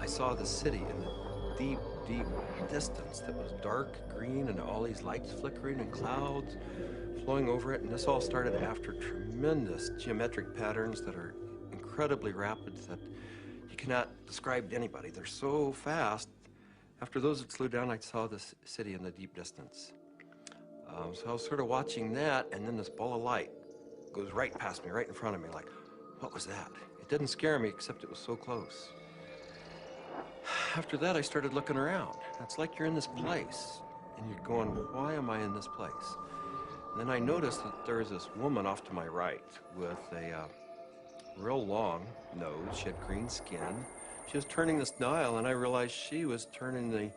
I saw the city in the deep, deep distance that was dark green and all these lights flickering and clouds flowing over it. And this all started after tremendous geometric patterns that are incredibly rapid that you cannot describe to anybody. They're so fast. After those had slowed down, I saw this city in the deep distance. So I was sort of watching that, and then this ball of light goes right past me, right in front of me, like, what was that? It didn't scare me, except it was so close. After that, I started looking around. It's like you're in this place, and you're going, why am I in this place? And then I noticed that there is this woman off to my right with a real long nose. She had green skin. She was turning this dial, and I realized she was turning the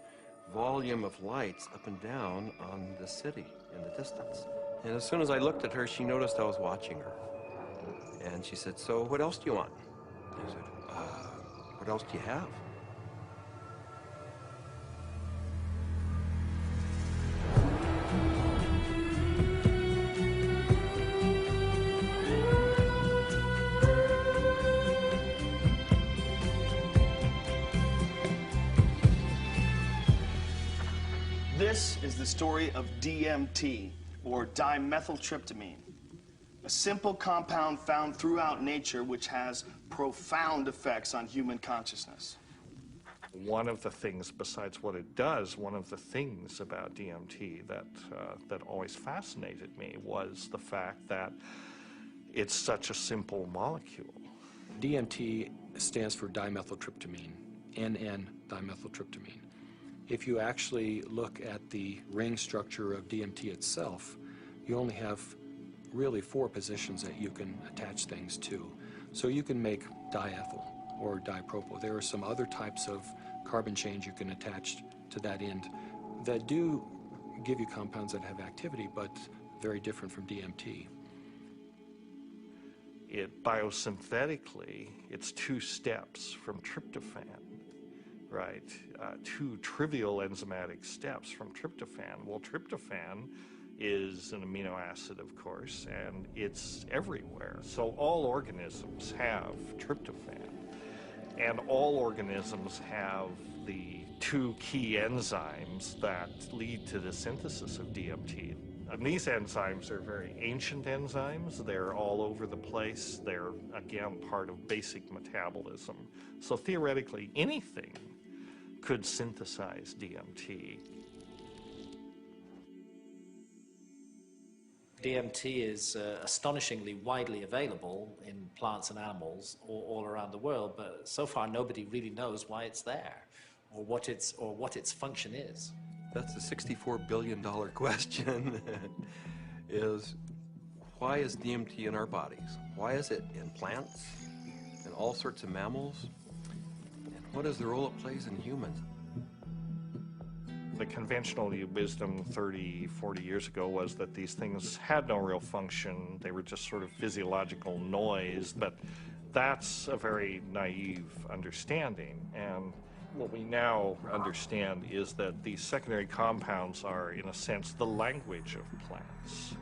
volume of lights up and down on the city in the distance. And as soon as I looked at her, she noticed I was watching her. And she said, so what else do you want? I said, what else do you have? This is the story of DMT, or dimethyltryptamine, a simple compound found throughout nature which has profound effects on human consciousness. One of the things, besides what it does, one of the things about DMT that always fascinated me was the fact that it's such a simple molecule. DMT stands for dimethyltryptamine, NN dimethyltryptamine. If you actually look at the ring structure of DMT itself, you only have really 4 positions that you can attach things to. So you can make diethyl or dipropyl. There are some other types of carbon chains you can attach to that end that do give you compounds that have activity, but very different from DMT. It biosynthetically, it's 2 steps from tryptophan. Right, 2 trivial enzymatic steps from tryptophan. Well, tryptophan is an amino acid, of course, and it's everywhere. So all organisms have tryptophan, and all organisms have the 2 key enzymes that lead to the synthesis of DMT. And these enzymes are very ancient enzymes. They're all over the place. They're, again, part of basic metabolism. So theoretically, anything could synthesize DMT. DMT is astonishingly widely available in plants and animals all around the world, but so far nobody really knows why it's there or what its function is. That's the $64 billion question, is why is DMT in our bodies? Why is it in plants, in all sorts of mammals? What is the role it plays in humans? The conventional wisdom 30, 40 years ago was that these things had no real function. They were just sort of physiological noise, but that's a very naive understanding. And what we now understand is that these secondary compounds are, in a sense, the language of plants.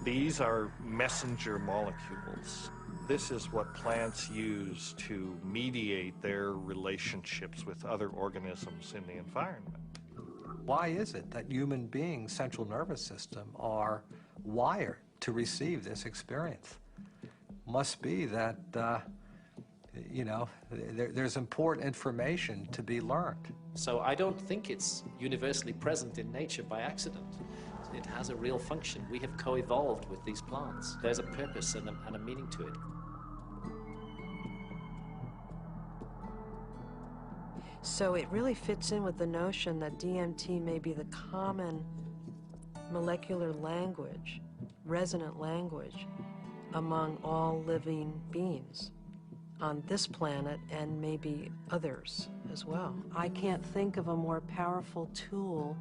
These are messenger molecules. This is what plants use to mediate their relationships with other organisms in the environment. Why is it that human beings' central nervous system are wired to receive this experience? Must be that, there's important information to be learned. So I don't think it's universally present in nature by accident. It has a real function. We have co-evolved with these plants. There's a purpose and a meaning to it. So it really fits in with the notion that DMT may be the common molecular language, resonant language, among all living beings on this planet and maybe others as well. I can't think of a more powerful tool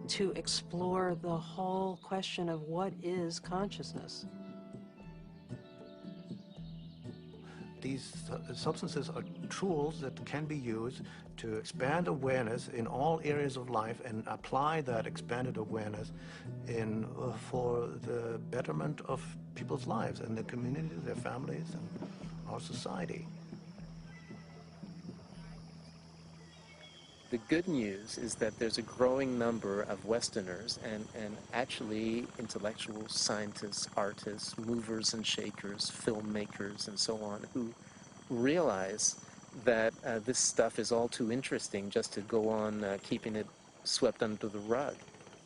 to explore the whole question of what is consciousness. these substances are tools that can be used to expand awareness in all areas of life and apply that expanded awareness for the betterment of people's lives and their communities, their families, and our society. The good news is that there's a growing number of Westerners and actually intellectuals, scientists, artists, movers and shakers, filmmakers, and so on, who realize that this stuff is all too interesting just to go on keeping it swept under the rug.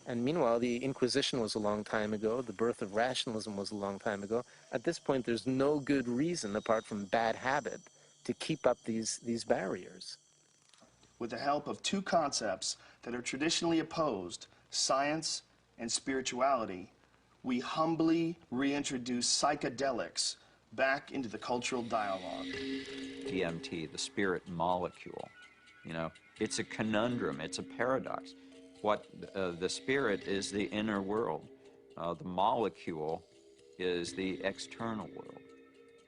And meanwhile, the Inquisition was a long time ago, the birth of rationalism was a long time ago. At this point, there's no good reason, apart from bad habit, to keep up these barriers. With the help of two concepts that are traditionally opposed, science and spirituality, we humbly reintroduce psychedelics back into the cultural dialogue. DMT, the spirit molecule, you know, it's a conundrum, it's a paradox. What the spirit is the inner world, the molecule is the external world.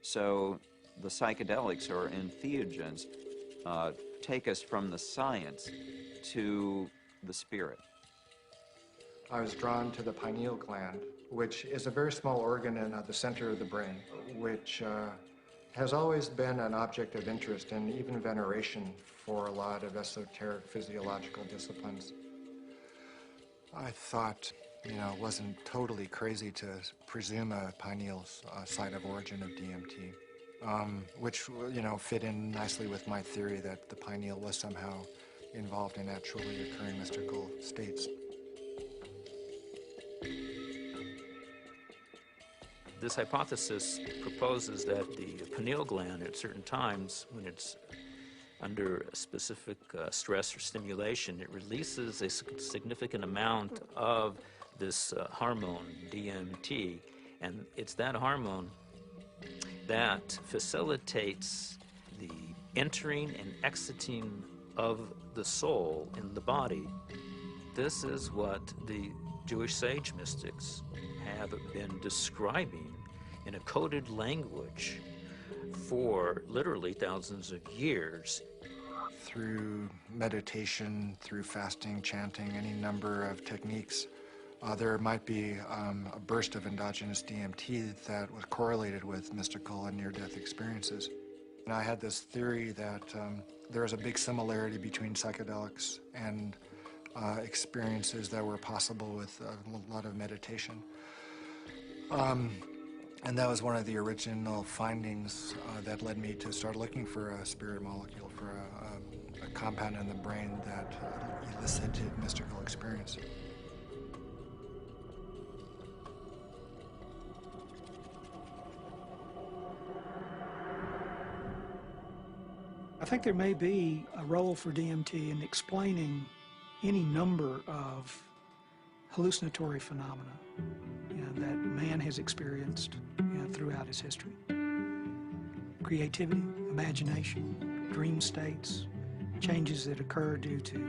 So the psychedelics or entheogens take us from the science to the spirit. I was drawn to the pineal gland, which is a very small organ in the center of the brain, which has always been an object of interest and even veneration for a lot of esoteric physiological disciplines. I thought, you know, it wasn't totally crazy to presume a pineal site of origin of DMT. Which, you know, fit in nicely with my theory that the pineal was somehow involved in naturally occurring mystical states. This hypothesis proposes that the pineal gland at certain times, when it's under a specific stress or stimulation, it releases a significant amount of this hormone, DMT, and it's that hormone that facilitates the entering and exiting of the soul in the body. This is what the Jewish sage mystics have been describing in a coded language for literally thousands of years. Through meditation, through fasting, chanting, any number of techniques, there might be a burst of endogenous DMT that was correlated with mystical and near-death experiences. And I had this theory that there is a big similarity between psychedelics and experiences that were possible with a lot of meditation. And that was one of the original findings that led me to start looking for a spirit molecule, for a compound in the brain that elicited mystical experience. I think there may be a role for DMT in explaining any number of hallucinatory phenomena, you know, that man has experienced, you know, throughout his history. Creativity, imagination, dream states, changes that occur due to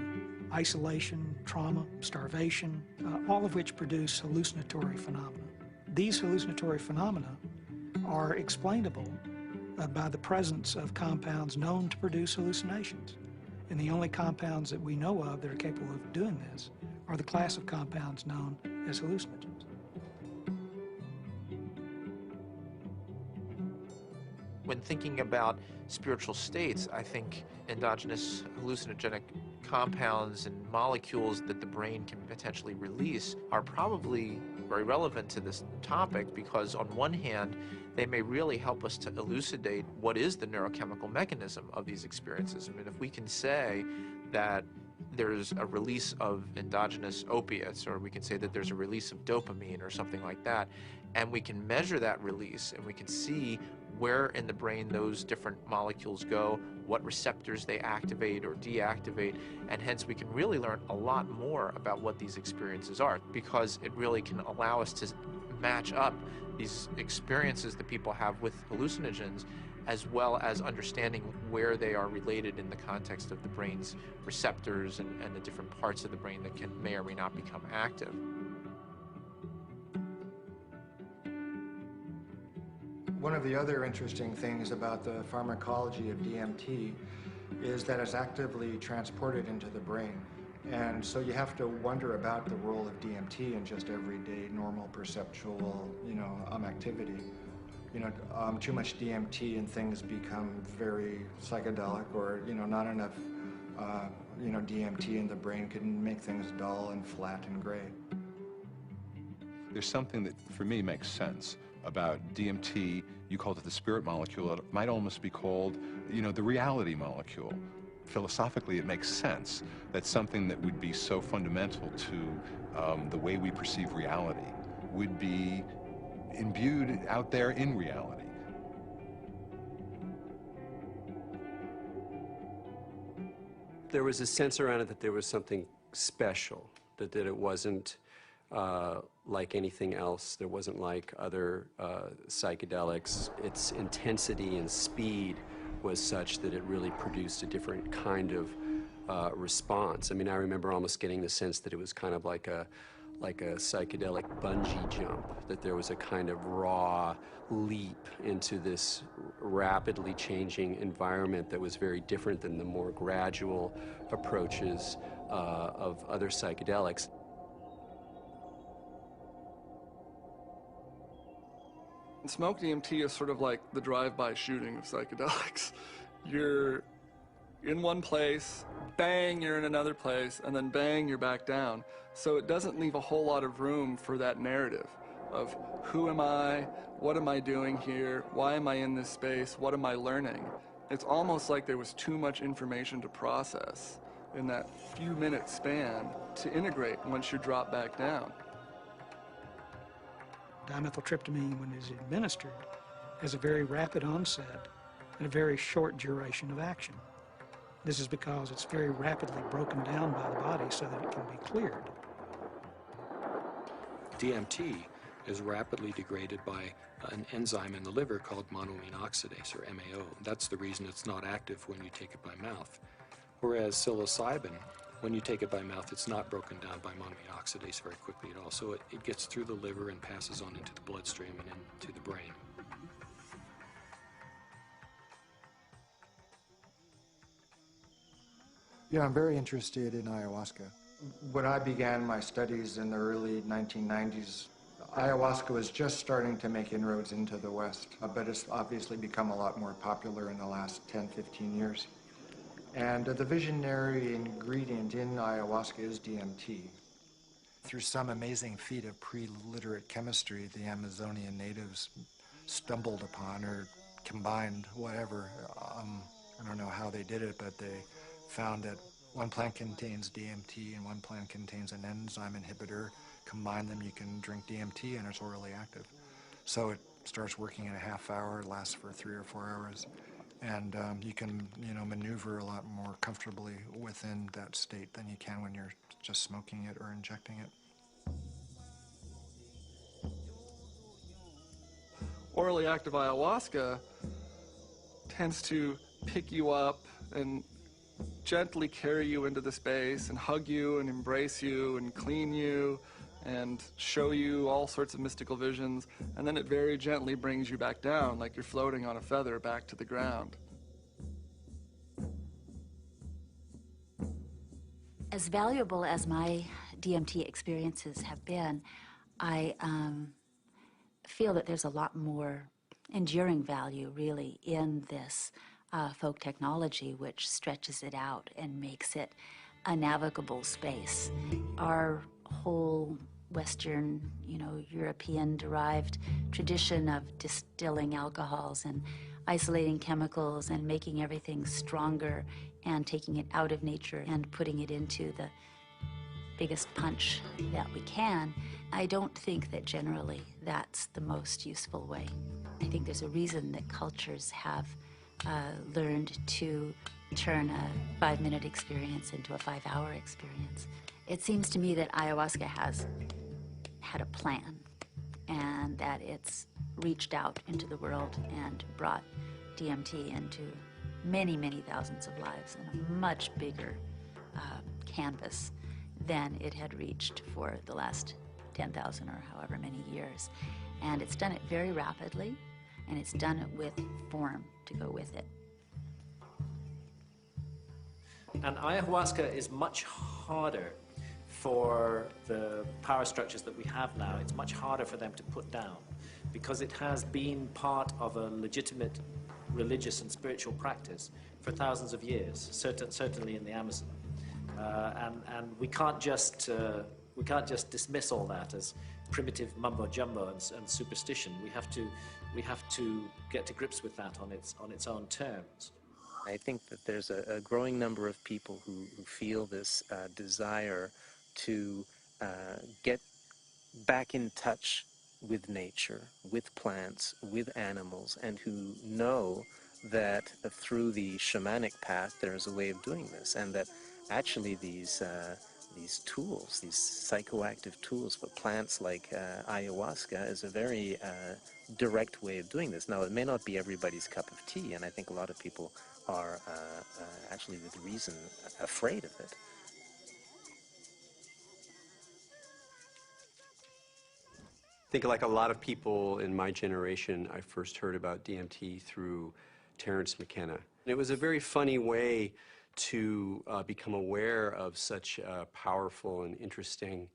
isolation, trauma, starvation, all of which produce hallucinatory phenomena. These hallucinatory phenomena are explainable by the presence of compounds known to produce hallucinations. And the only compounds that we know of that are capable of doing this are the class of compounds known as hallucinogens. When thinking about spiritual states, I think endogenous hallucinogenic compounds and molecules that the brain can potentially release are probably very relevant to this topic, because on one hand, they may really help us to elucidate what is the neurochemical mechanism of these experiences. I mean, if we can say that there's a release of endogenous opiates, or we can say that there's a release of dopamine or something like that, and we can measure that release and we can see where in the brain those different molecules go, what receptors they activate or deactivate, and hence we can really learn a lot more about what these experiences are, because it really can allow us to match up these experiences that people have with hallucinogens, as well as understanding where they are related in the context of the brain's receptors and the different parts of the brain that may or may not become active. One of the other interesting things about the pharmacology of DMT is that it's actively transported into the brain. And so you have to wonder about the role of DMT in just everyday, normal, perceptual, activity. Too much DMT and things become very psychedelic, or, not enough, DMT in the brain can make things dull and flat and gray. There's something that, for me, makes sense about DMT. You called it the spirit molecule. It might almost be called, the reality molecule. Philosophically, it makes sense that something that would be so fundamental to the way we perceive reality would be imbued out there in reality. There was a sense around it that there was something special, that it wasn't like anything else. There wasn't like other psychedelics. Its intensity and speed was such that it really produced a different kind of response. I mean, I remember almost getting the sense that it was kind of like a psychedelic bungee jump, that there was a kind of raw leap into this rapidly changing environment that was very different than the more gradual approaches of other psychedelics. Smoke DMT is sort of like the drive-by shooting of psychedelics. You're in one place, bang, you're in another place, and then bang, you're back down. So it doesn't leave a whole lot of room for that narrative of who am I, what am I doing here, why am I in this space, what am I learning? It's almost like there was too much information to process in that few-minute span to integrate once you drop back down. Dimethyltryptamine, when it is administered, has a very rapid onset and a very short duration of action. This is because it's very rapidly broken down by the body so that it can be cleared. DMT is rapidly degraded by an enzyme in the liver called monoamine oxidase, or MAO. That's the reason it's not active when you take it by mouth. Whereas psilocybin, when you take it by mouth, it's not broken down by monoamine oxidase very quickly at all. So it gets through the liver and passes on into the bloodstream and into the brain. Yeah, I'm very interested in ayahuasca. When I began my studies in the early 1990s, ayahuasca was just starting to make inroads into the West, but it's obviously become a lot more popular in the last 10, 15 years. And the visionary ingredient in ayahuasca is DMT. Through some amazing feat of pre-literate chemistry, the Amazonian natives stumbled upon or combined whatever. I don't know how they did it, but they found that one plant contains DMT and one plant contains an enzyme inhibitor. Combine them, you can drink DMT and it's orally active. So it starts working in a half hour, it lasts for 3 or 4 hours. And you can, maneuver a lot more comfortably within that state than you can when you're just smoking it or injecting it. Orally active ayahuasca tends to pick you up and gently carry you into the space and hug you and embrace you and clean you and show you all sorts of mystical visions, and then it very gently brings you back down like you're floating on a feather back to the ground. As valuable as my DMT experiences have been, I feel that there's a lot more enduring value, really, in this folk technology, which stretches it out and makes it a navigable space. Our whole Western, European-derived tradition of distilling alcohols and isolating chemicals and making everything stronger and taking it out of nature and putting it into the biggest punch that we can, I don't think that generally that's the most useful way. I think there's a reason that cultures have learned to turn a 5-minute experience into a 5-hour experience. It seems to me that ayahuasca has had a plan, and that it's reached out into the world and brought DMT into many, many thousands of lives in a much bigger canvas than it had reached for the last 10,000 or however many years. And it's done it very rapidly, and it's done it with form to go with it. And ayahuasca is much harder for the power structures that we have now. It's much harder for them to put down because it has been part of a legitimate religious and spiritual practice for thousands of years, certainly in the Amazon. And we can't just dismiss all that as primitive mumbo jumbo and superstition. We have to get to grips with that on its own terms. I think that there's a growing number of people who feel this desire to get back in touch with nature, with plants, with animals, and who know that through the shamanic path there's a way of doing this, and that actually these tools, these psychoactive tools for plants like ayahuasca is a very direct way of doing this. Now, it may not be everybody's cup of tea, and I think a lot of people are actually, with reason, afraid of it. I think like a lot of people in my generation, I first heard about DMT through Terence McKenna. It was a very funny way to become aware of such a powerful and interesting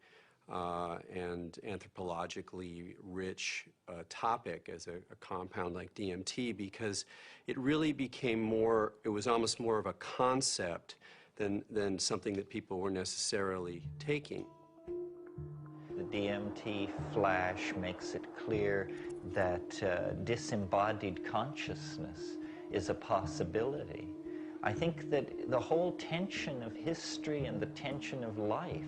and anthropologically rich topic as a compound like DMT, because it really became more, it was almost more of a concept than something that people were necessarily taking. The DMT flash makes it clear that disembodied consciousness is a possibility. I think that the whole tension of history and the tension of life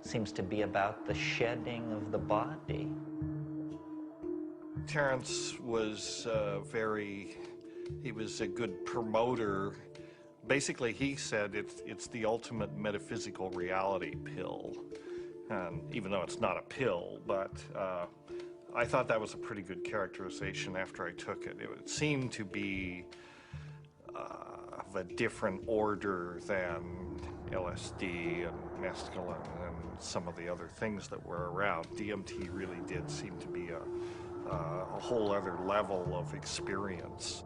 seems to be about the shedding of the body. Terence was he was a good promoter. Basically, he said it's the ultimate metaphysical reality pill. And even though it's not a pill, but I thought that was a pretty good characterization after I took it. It seemed to be of a different order than LSD and mescaline and some of the other things that were around. DMT really did seem to be a whole other level of experience.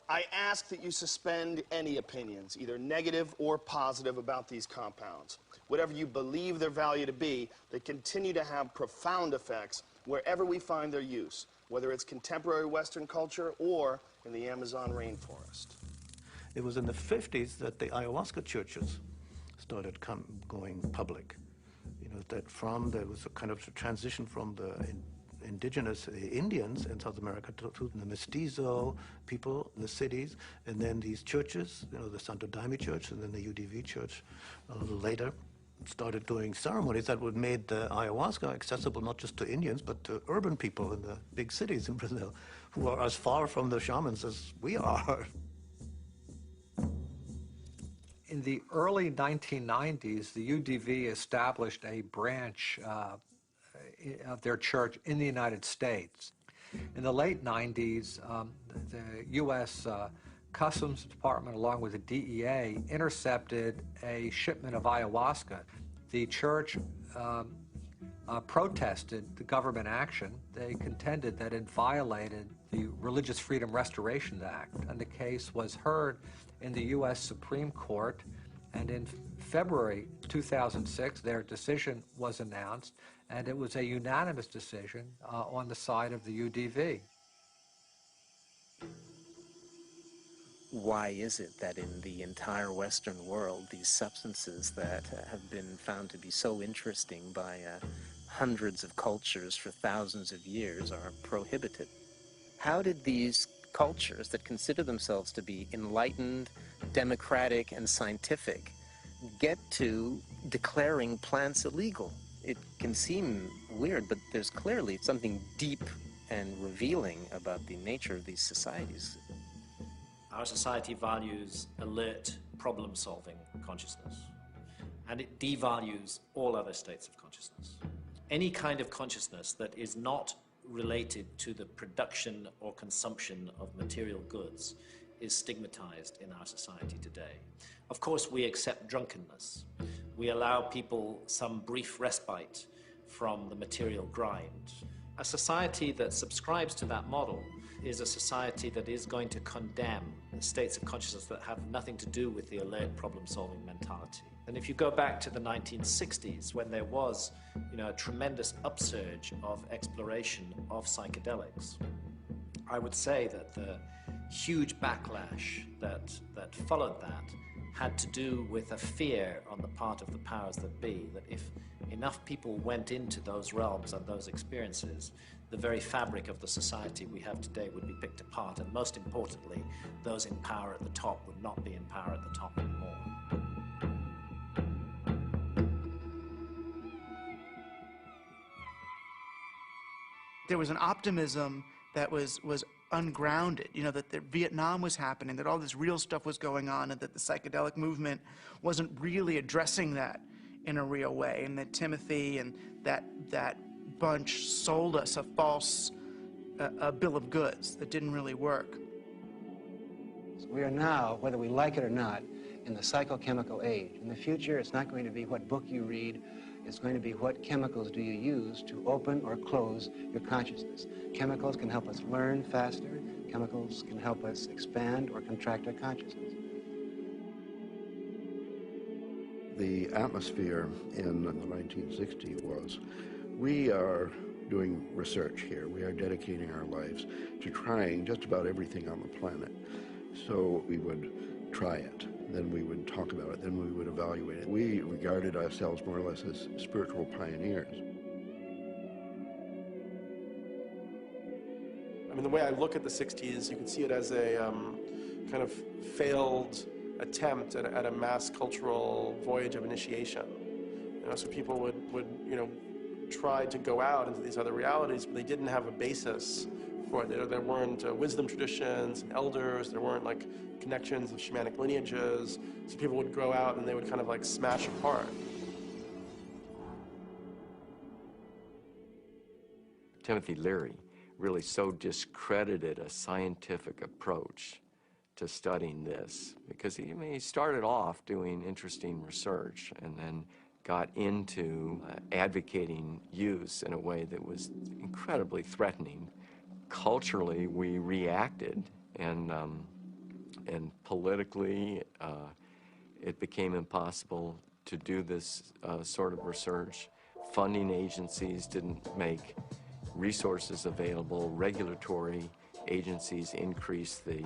I ask that you suspend any opinions, either negative or positive, about these compounds. Whatever you believe their value to be, they continue to have profound effects wherever we find their use, whether it's contemporary Western culture or in the Amazon rainforest. It was in the 50s that the ayahuasca churches started going public. You know, there was a kind of a transition from the indigenous Indians in South America to the mestizo people in the cities, and then these churches, you know, the Santo Daime Church and then the UDV Church a little later, started doing ceremonies that would made the ayahuasca accessible not just to Indians, but to urban people in the big cities in Brazil, who are as far from the shamans as we are. In the early 1990s, the UDV established a branch of their church in the United States. In the late 90s, the U.S. Customs Department, along with the DEA, intercepted a shipment of ayahuasca. The church protested the government action. They contended that it violated the Religious Freedom Restoration Act, and the case was heard in the U.S. Supreme Court, and in February 2006, their decision was announced, and it was a unanimous decision on the side of the UDV. Why is it that in the entire Western world, these substances that have been found to be so interesting by hundreds of cultures for thousands of years are prohibited? How did these cultures that consider themselves to be enlightened, democratic, and scientific get to declaring plants illegal? It can seem weird, but there's clearly something deep and revealing about the nature of these societies. Our society values alert, problem-solving consciousness, and it devalues all other states of consciousness. Any kind of consciousness that is not related to the production or consumption of material goods is stigmatized in our society today. Of course, we accept drunkenness. We allow people some brief respite from the material grind. A society that subscribes to that model is a society that is going to condemn states of consciousness that have nothing to do with the alert problem-solving mentality. And if you go back to the 1960s, when there was, a tremendous upsurge of exploration of psychedelics, I would say that the huge backlash that followed that had to do with a fear on the part of the powers that be, that if enough people went into those realms and those experiences, the very fabric of the society we have today would be picked apart, and most importantly, those in power at the top would not be in power at the top anymore. There was an optimism that was ungrounded, that Vietnam was happening, that all this real stuff was going on, and that the psychedelic movement wasn't really addressing that in a real way, and that Timothy and that bunch sold us a false bill of goods that didn't really work. So we are now, whether we like it or not, in the psychochemical age. In the future, it's not going to be what book you read, it's going to be what chemicals do you use to open or close your consciousness. Chemicals can help us learn faster. Chemicals can help us expand or contract our consciousness. The atmosphere in the 1960s was, we are doing research here. We are dedicating our lives to trying just about everything on the planet. So we would try it. Then we would talk about it, then we would evaluate it. We regarded ourselves more or less as spiritual pioneers. I mean, the way I look at the 60s, you can see it as a kind of failed attempt at a mass cultural voyage of initiation. So people would try to go out into these other realities, but they didn't have a basis for it. There weren't wisdom traditions and elders, there weren't like connections of shamanic lineages, so people would go out and they would kind of like smash apart. Timothy Leary really so discredited a scientific approach to studying this, because he started off doing interesting research and then got into advocating use in a way that was incredibly threatening. Culturally, we reacted, and politically, it became impossible to do this sort of research. Funding agencies didn't make resources available. Regulatory agencies increased the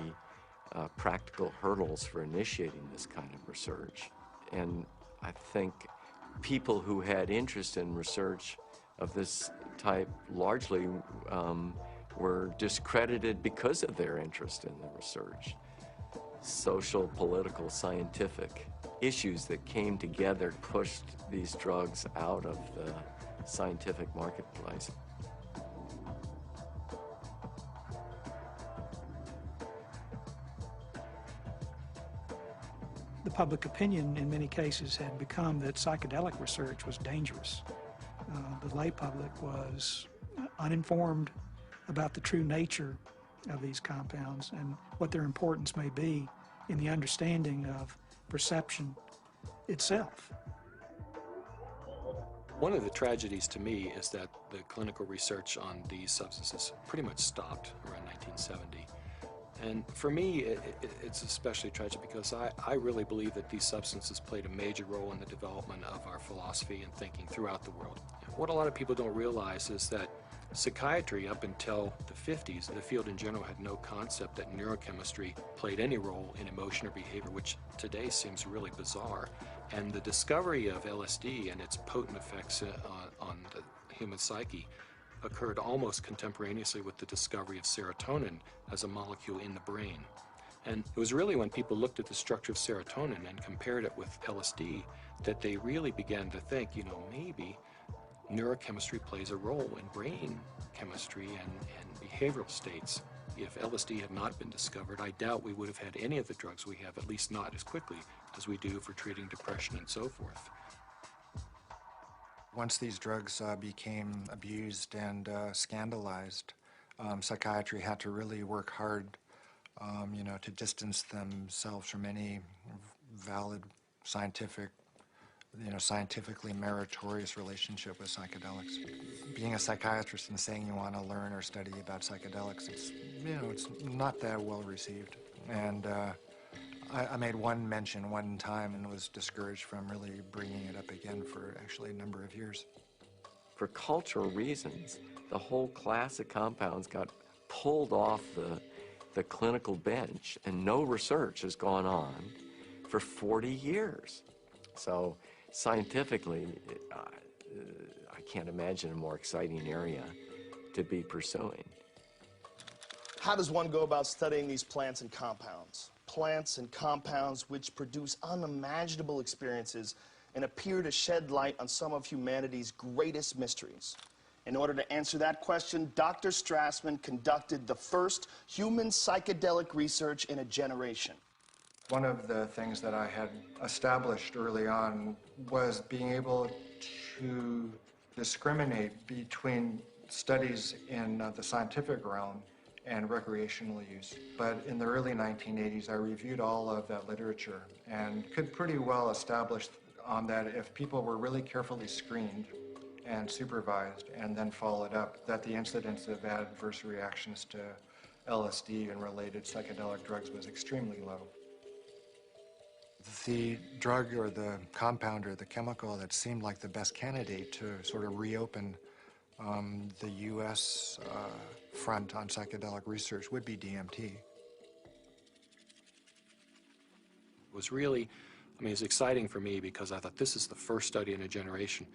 practical hurdles for initiating this kind of research. And I think people who had interest in research of this type largely were discredited because of their interest in the research. Social, political, scientific issues that came together pushed these drugs out of the scientific marketplace. The public opinion in many cases had become that psychedelic research was dangerous. The lay public was uninformed about the true nature of these compounds and what their importance may be in the understanding of perception itself. One of the tragedies to me is that the clinical research on these substances pretty much stopped around 1970. And for me, it's especially tragic because I really believe that these substances played a major role in the development of our philosophy and thinking throughout the world. What a lot of people don't realize is that psychiatry, up until the 50s, the field in general had no concept that neurochemistry played any role in emotion or behavior, which today seems really bizarre. And the discovery of LSD and its potent effects on the human psyche occurred almost contemporaneously with the discovery of serotonin as a molecule in the brain. And it was really when people looked at the structure of serotonin and compared it with LSD that they really began to think, maybe neurochemistry plays a role in brain chemistry and behavioral states. If LSD had not been discovered, I doubt we would have had any of the drugs we have, at least not as quickly as we do for treating depression and so forth. Once these drugs became abused and scandalized, psychiatry had to really work hard, to distance themselves from any valid scientific scientifically meritorious relationship with psychedelics. Being a psychiatrist and saying you want to learn or study about psychedelics, it's not that well received. And I made one mention one time and was discouraged from really bringing it up again for actually a number of years. For cultural reasons, the whole class of compounds got pulled off the clinical bench, and no research has gone on for 40 years. So scientifically, I can't imagine a more exciting area to be pursuing. How does one go about studying these plants and compounds? Plants and compounds which produce unimaginable experiences and appear to shed light on some of humanity's greatest mysteries. In order to answer that question, Dr. Strassman conducted the first human psychedelic research in a generation. One of the things that I had established early on was being able to discriminate between studies in the scientific realm and recreational use. But in the early 1980s, I reviewed all of that literature and could pretty well establish on that if people were really carefully screened and supervised and then followed up, that the incidence of adverse reactions to LSD and related psychedelic drugs was extremely low. The drug or the compound or the chemical that seemed like the best candidate to sort of reopen the U.S. Front on psychedelic research would be DMT. It was really, it was exciting for me because I thought this is the first study in a generation.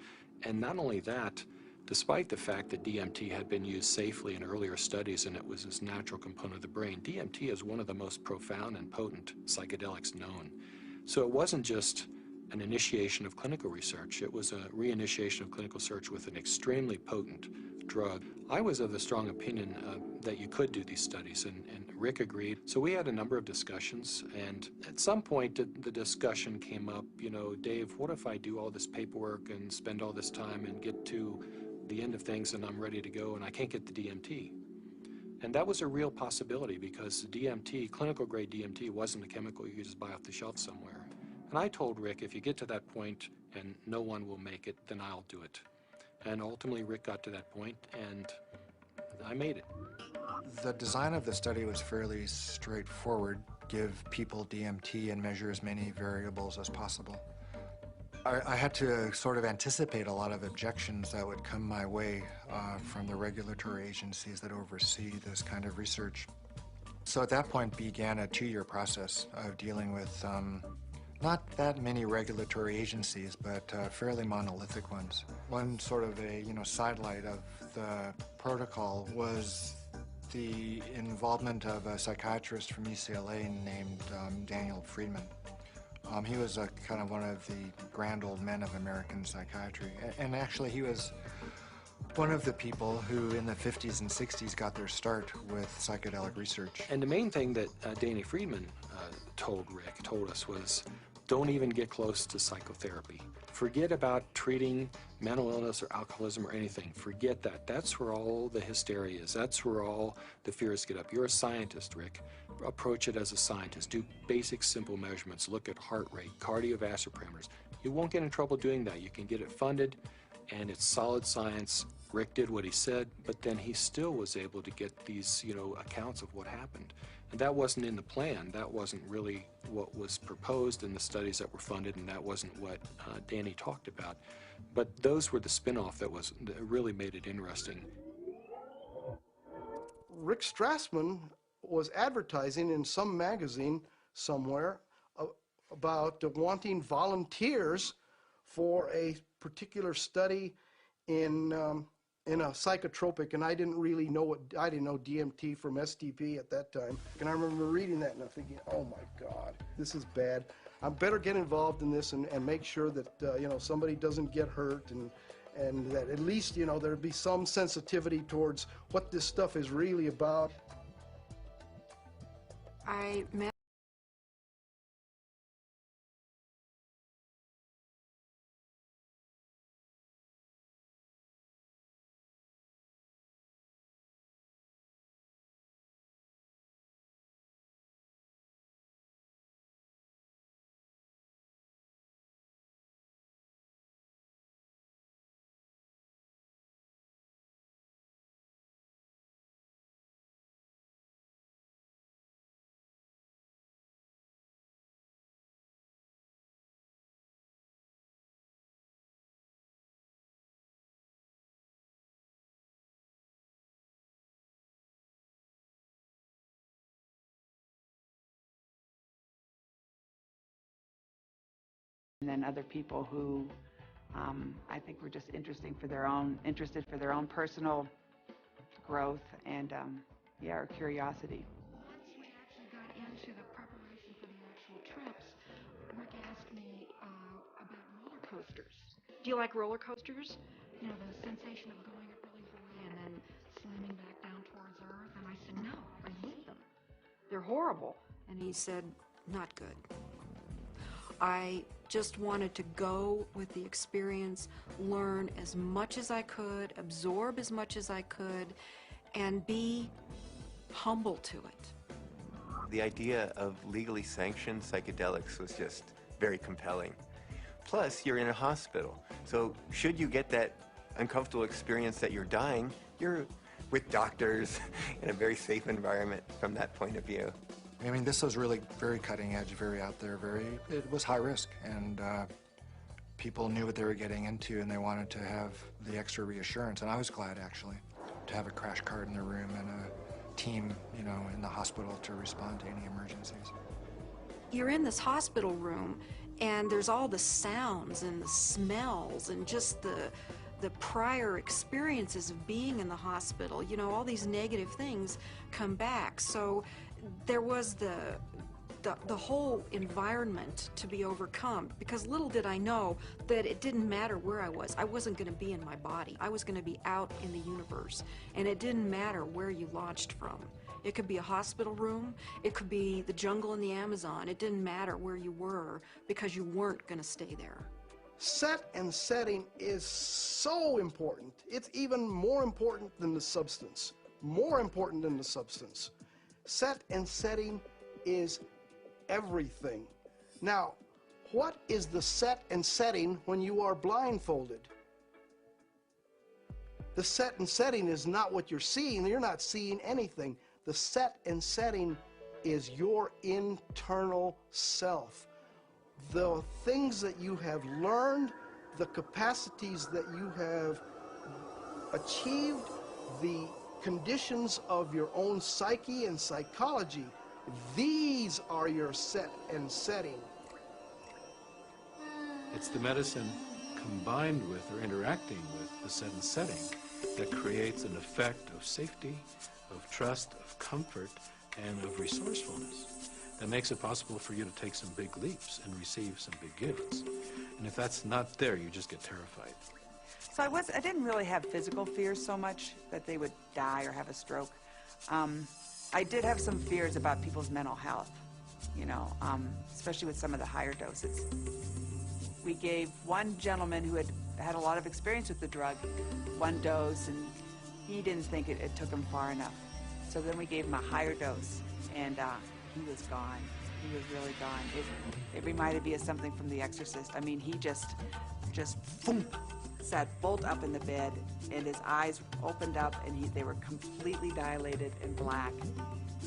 And not only that, despite the fact that DMT had been used safely in earlier studies and it was this natural component of the brain, DMT is one of the most profound and potent psychedelics known. So it wasn't just an initiation of clinical research, it was a reinitiation of clinical research with an extremely potent drug. I was of the strong opinion that you could do these studies, and Rick agreed. So we had a number of discussions, and at some point the discussion came up, Dave, what if I do all this paperwork and spend all this time and get to the end of things and I'm ready to go and I can't get the DMT? And that was a real possibility because DMT, clinical grade DMT, wasn't a chemical you could just buy off the shelf somewhere. And I told Rick, if you get to that point and no one will make it, then I'll do it. And ultimately Rick got to that point and I made it. The design of the study was fairly straightforward. Give people DMT and measure as many variables as possible. I had to sort of anticipate a lot of objections that would come my way from the regulatory agencies that oversee this kind of research. So at that point began a 2-year process of dealing with not that many regulatory agencies, but fairly monolithic ones. One sort of a sidelight of the protocol was the involvement of a psychiatrist from UCLA named Daniel Friedman. He was kind of one of the grand old men of American psychiatry. And actually he was one of the people who in the 50s and 60s got their start with psychedelic research. And the main thing that Danny Friedman told us was, don't even get close to psychotherapy. Forget about treating mental illness or alcoholism or anything. Forget that. That's where all the hysteria is. That's where all the fears get up. You're a scientist, Rick. Approach it as a scientist. Do basic, simple measurements. Look at heart rate, cardiovascular parameters. You won't get in trouble doing that. You can get it funded, and it's solid science. Rick did what he said, but then he still was able to get these, accounts of what happened. And that wasn't in the plan. That wasn't really what was proposed in the studies that were funded, and that wasn't what Danny talked about. But those were the spin-off that really made it interesting. Rick Strassman was advertising in some magazine somewhere about wanting volunteers for a particular study in a psychotropic, and I didn't really know I didn't know DMT from STP at that time. And I remember reading that and I'm thinking, oh my God, this is bad. I better get involved in this and make sure that somebody doesn't get hurt, and that at least there'd be some sensitivity towards what this stuff is really about. I met And then other people who I think were just interested for their own personal growth and yeah, or curiosity. Once we actually got into the preparation for the actual trips, Rick asked me about roller coasters. Do you like roller coasters? You know, the sensation of going up really high and then slamming back down towards Earth. And I said, no, I hate them. They're horrible. And he said, not good. I just wanted to go with the experience, learn as much as I could, absorb as much as I could, and be humble to it. The idea of legally sanctioned psychedelics was just very compelling. Plus, you're in a hospital, so should you get that uncomfortable experience that you're dying, you're with doctors in a very safe environment from that point of view. I mean, this was really very cutting edge, very out there, it was high risk, and people knew what they were getting into, and they wanted to have the extra reassurance, and I was glad, actually, to have a crash cart in the room and a team, you know, in the hospital to respond to any emergencies. You're in this hospital room, and there's all the sounds and the smells and just the prior experiences of being in the hospital. You know, all these negative things come back. So there was the whole environment to be overcome, because little did I know that it didn't matter where I was. I wasn't going to be in my body. I was going to be out in the universe, and it didn't matter where you launched from. It could be a hospital room, it could be the jungle in the Amazon. It didn't matter where you were, because you weren't going to stay there. Set and setting is so important. It's even more important than the substance. More important than the substance. Set and setting is everything. Now, what is the set and setting when you are blindfolded? The set and setting is not what you're seeing. You're not seeing anything. The set and setting is your internal self. The things that you have learned, the capacities that you have achieved, the conditions of your own psyche and psychology, these are your set and setting. It's the medicine combined with or interacting with the set and setting that creates an effect of safety, of trust, of comfort, and of resourcefulness that makes it possible for you to take some big leaps and receive some big gifts. And if that's not there, you just get terrified. So I didn't really have physical fears so much that they would die or have a stroke. I did have some fears about people's mental health, you know, especially with some of the higher doses. We gave one gentleman who had a lot of experience with the drug one dose, and he didn't think it took him far enough. So then we gave him a higher dose, and he was gone. He was really gone. It reminded me of something from The Exorcist. I mean, he just boom, sat bolt up in the bed, and his eyes opened up, and they were completely dilated and black.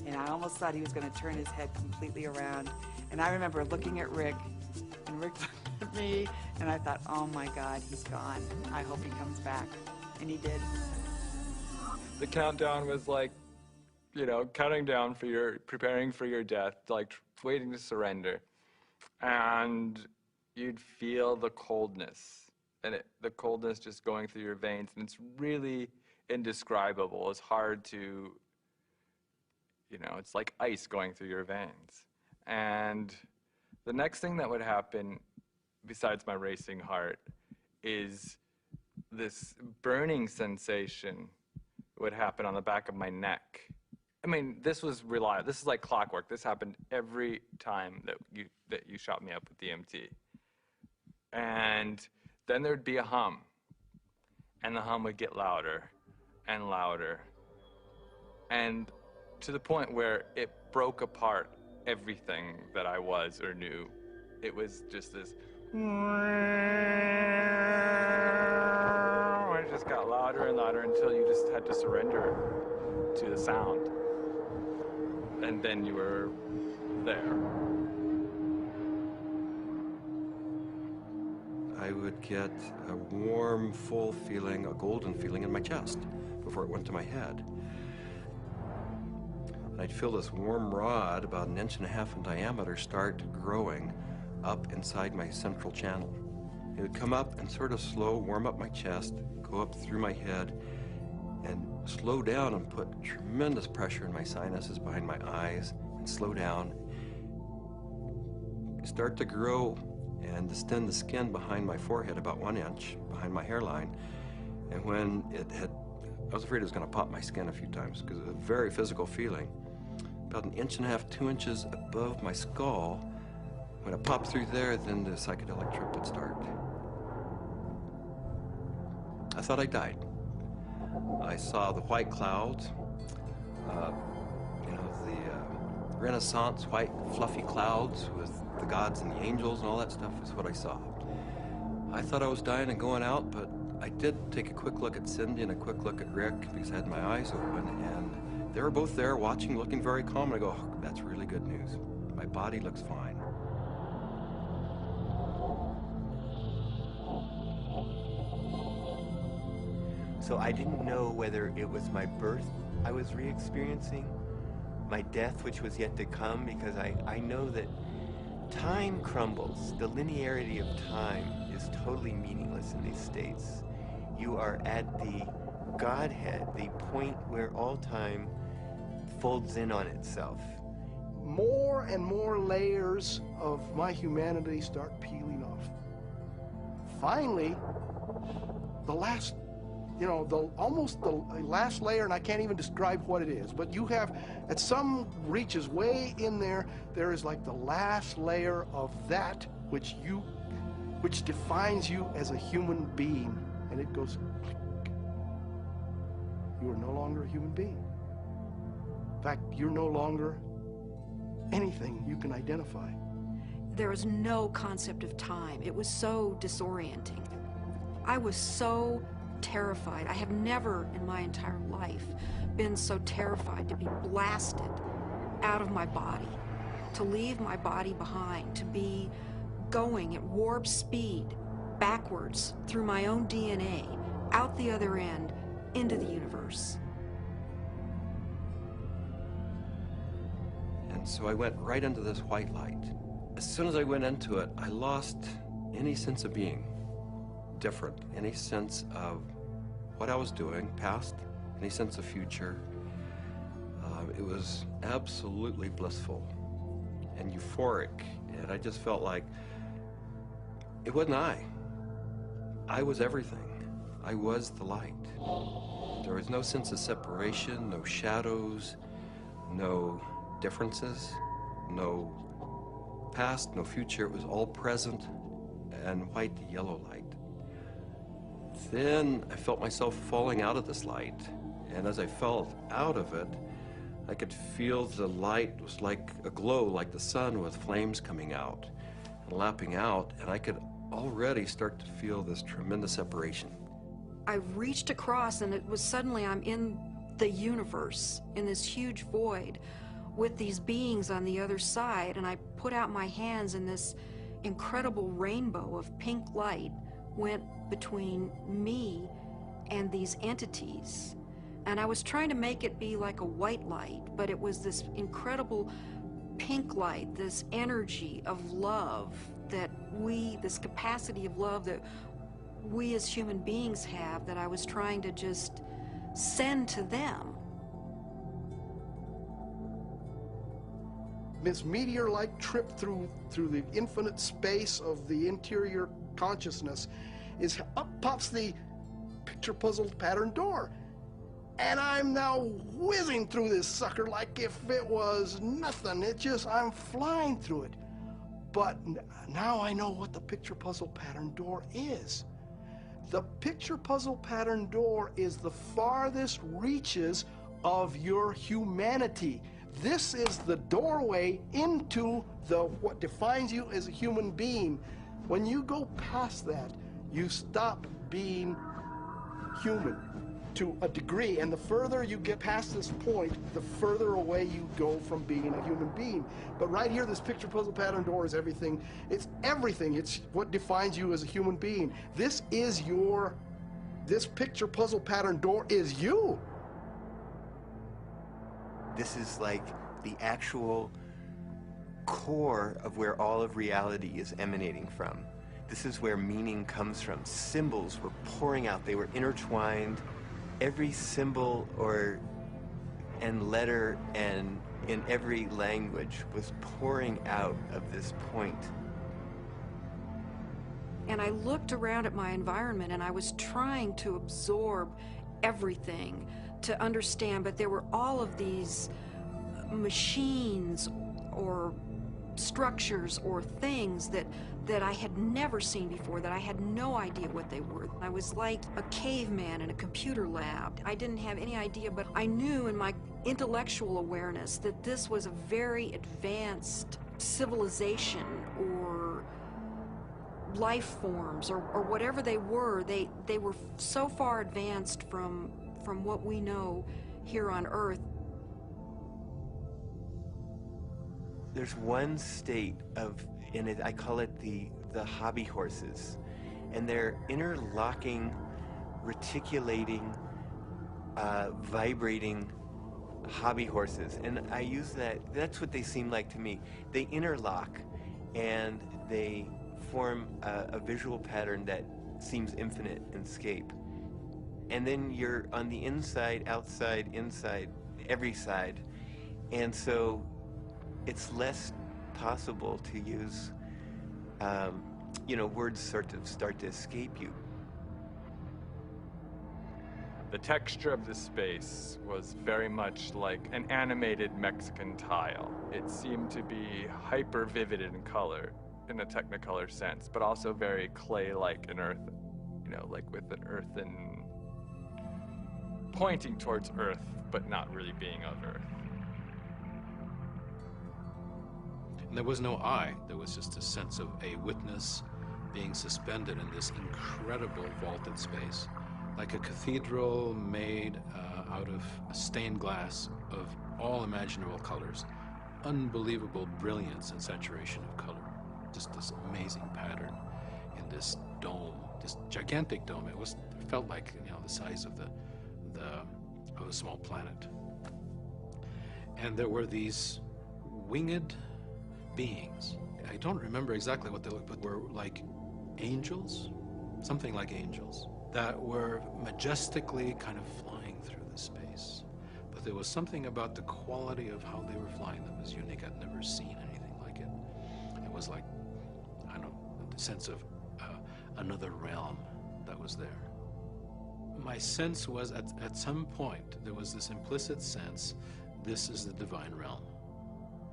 And I almost thought he was going to turn his head completely around. And I remember looking at Rick, and Rick looked at me, and I thought, oh my God, he's gone. I hope he comes back. And he did. The countdown was like, you know, counting down for preparing for your death, like waiting to surrender. And you'd feel the coldness, and the coldness just going through your veins, and it's really indescribable. It's hard to, you know, it's like ice going through your veins. And the next thing that would happen, besides my racing heart, is this burning sensation would happen on the back of my neck. I mean, this was reliable. This is like clockwork. This happened every time that you shot me up with DMT. And then there'd be a hum, and the hum would get louder and louder, and to the point where it broke apart everything that I was or knew. It was just this. It just got louder and louder until you just had to surrender to the sound. And then you were there. I would get a warm, full feeling, a golden feeling in my chest before it went to my head. And I'd feel this warm rod, about 1.5 inches in diameter, start growing up inside my central channel. It would come up and sort of slow, warm up my chest, go up through my head, and slow down and put tremendous pressure in my sinuses behind my eyes, and slow down, start to grow and distend the skin behind my forehead about 1 inch, behind my hairline. And when it had, I was afraid it was going to pop my skin a few times because it was a very physical feeling. About 1.5 inches, 2 inches above my skull, when it popped through there, then the psychedelic trip would start. I thought I died. I saw the white clouds, you know, the Renaissance white fluffy clouds with the gods and the angels and all that stuff is what I saw. I thought I was dying and going out, but I did take a quick look at Cindy and a quick look at Rick because I had my eyes open, and they were both there watching, looking very calm, and I go, oh, that's really good news. My body looks fine. So I didn't know whether it was my birth I was re-experiencing, my death which was yet to come, because I know that time crumbles. The linearity of time is totally meaningless in these states. You are at the Godhead, the point where all time folds in on itself. More and more layers of my humanity start peeling off. Finally, the last, you know, almost the last layer, and I can't even describe what it is, but you have, at some reaches way in there, there is like the last layer of that which defines you as a human being, and it goes click. You are no longer a human being. In fact, you're no longer anything you can identify. There was no concept of time. It was so disorienting. I was so terrified. I have never in my entire life been so terrified to be blasted out of my body, to leave my body behind, to be going at warp speed backwards through my own DNA, out the other end, into the universe. And so I went right into this white light. As soon as I went into it, I lost any sense of being different, any sense of what I was doing, past, any sense of future. It was absolutely blissful and euphoric, and I just felt like it wasn't I. I was everything. I was the light. There was no sense of separation, no shadows, no differences, no past, no future. It was all present and white yellow light. Then I felt myself falling out of this light, and as I fell out of it, I could feel the light was like a glow, like the sun with flames coming out and lapping out, and I could already start to feel this tremendous separation. I reached across, and it was suddenly I'm in the universe, in this huge void, with these beings on the other side, and I put out my hands, and this incredible rainbow of pink light went between me and these entities. And I was trying to make it be like a white light, but it was this incredible pink light, this energy of love that this capacity of love that we as human beings have, that I was trying to just send to them. This meteor-like trip through the infinite space of the interior consciousness is up pops the picture puzzle pattern door. And I'm now whizzing through this sucker like if it was nothing. I'm flying through it. But now I know what the picture puzzle pattern door is. The picture puzzle pattern door is the farthest reaches of your humanity. This is the doorway into what defines you as a human being. When you go past that, you stop being human to a degree, and the further you get past this point, the further away you go from being a human being. But right here, this picture puzzle pattern door is everything. It's everything. It's what defines you as a human being. This picture puzzle pattern door is you. This is like the actual core of where all of reality is emanating from. This is where meaning comes from. Symbols were pouring out. They were intertwined. Every symbol and letter and in every language was pouring out of this point. And I looked around at my environment and I was trying to absorb everything, to understand, but there were all of these machines or structures or things that I had never seen before, that I had no idea what they were. I was like a caveman in a computer lab. I didn't have any idea, but I knew in my intellectual awareness that this was a very advanced civilization or life forms or whatever they were. They were so far advanced from what we know here on Earth. There's one state in it, I call it the hobby horses, and they're interlocking, reticulating, vibrating hobby horses, and I use that's what they seem like to me. They interlock and they form a visual pattern that seems infinite in scape. And then you're on the inside, outside, inside, every side. And so it's less possible to use, words sort of start to escape you. The texture of the space was very much like an animated Mexican tile. It seemed to be hyper vivid in color, in a Technicolor sense, but also very clay-like and earth, like with an earthen, pointing towards earth, but not really being of earth. And there was no I. There was just a sense of a witness being suspended in this incredible vaulted space, like a cathedral made out of stained glass of all imaginable colors, unbelievable brilliance and saturation of color. Just this amazing pattern in this dome, this gigantic dome. It felt like the size of of a small planet. And there were these winged beings. I don't remember exactly what they looked, but were like angels, something like angels, that were majestically kind of flying through the space. But there was something about the quality of how they were flying that was unique. I'd never seen anything like it. It was like, I don't know, the sense of another realm that was there. My sense was at some point there was this implicit sense, this is the divine realm.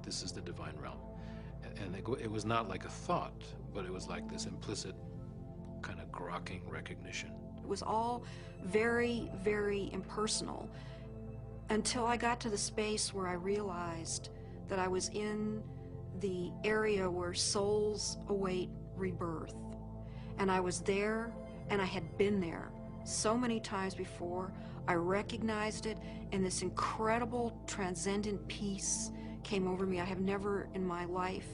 This is the divine realm. And it was not like a thought, but it was like this implicit kind of grokking recognition. It was all very, very impersonal until I got to the space where I realized that I was in the area where souls await rebirth. And I was there, and I had been there so many times before. I recognized it, and this incredible transcendent peace came over me. I have never in my life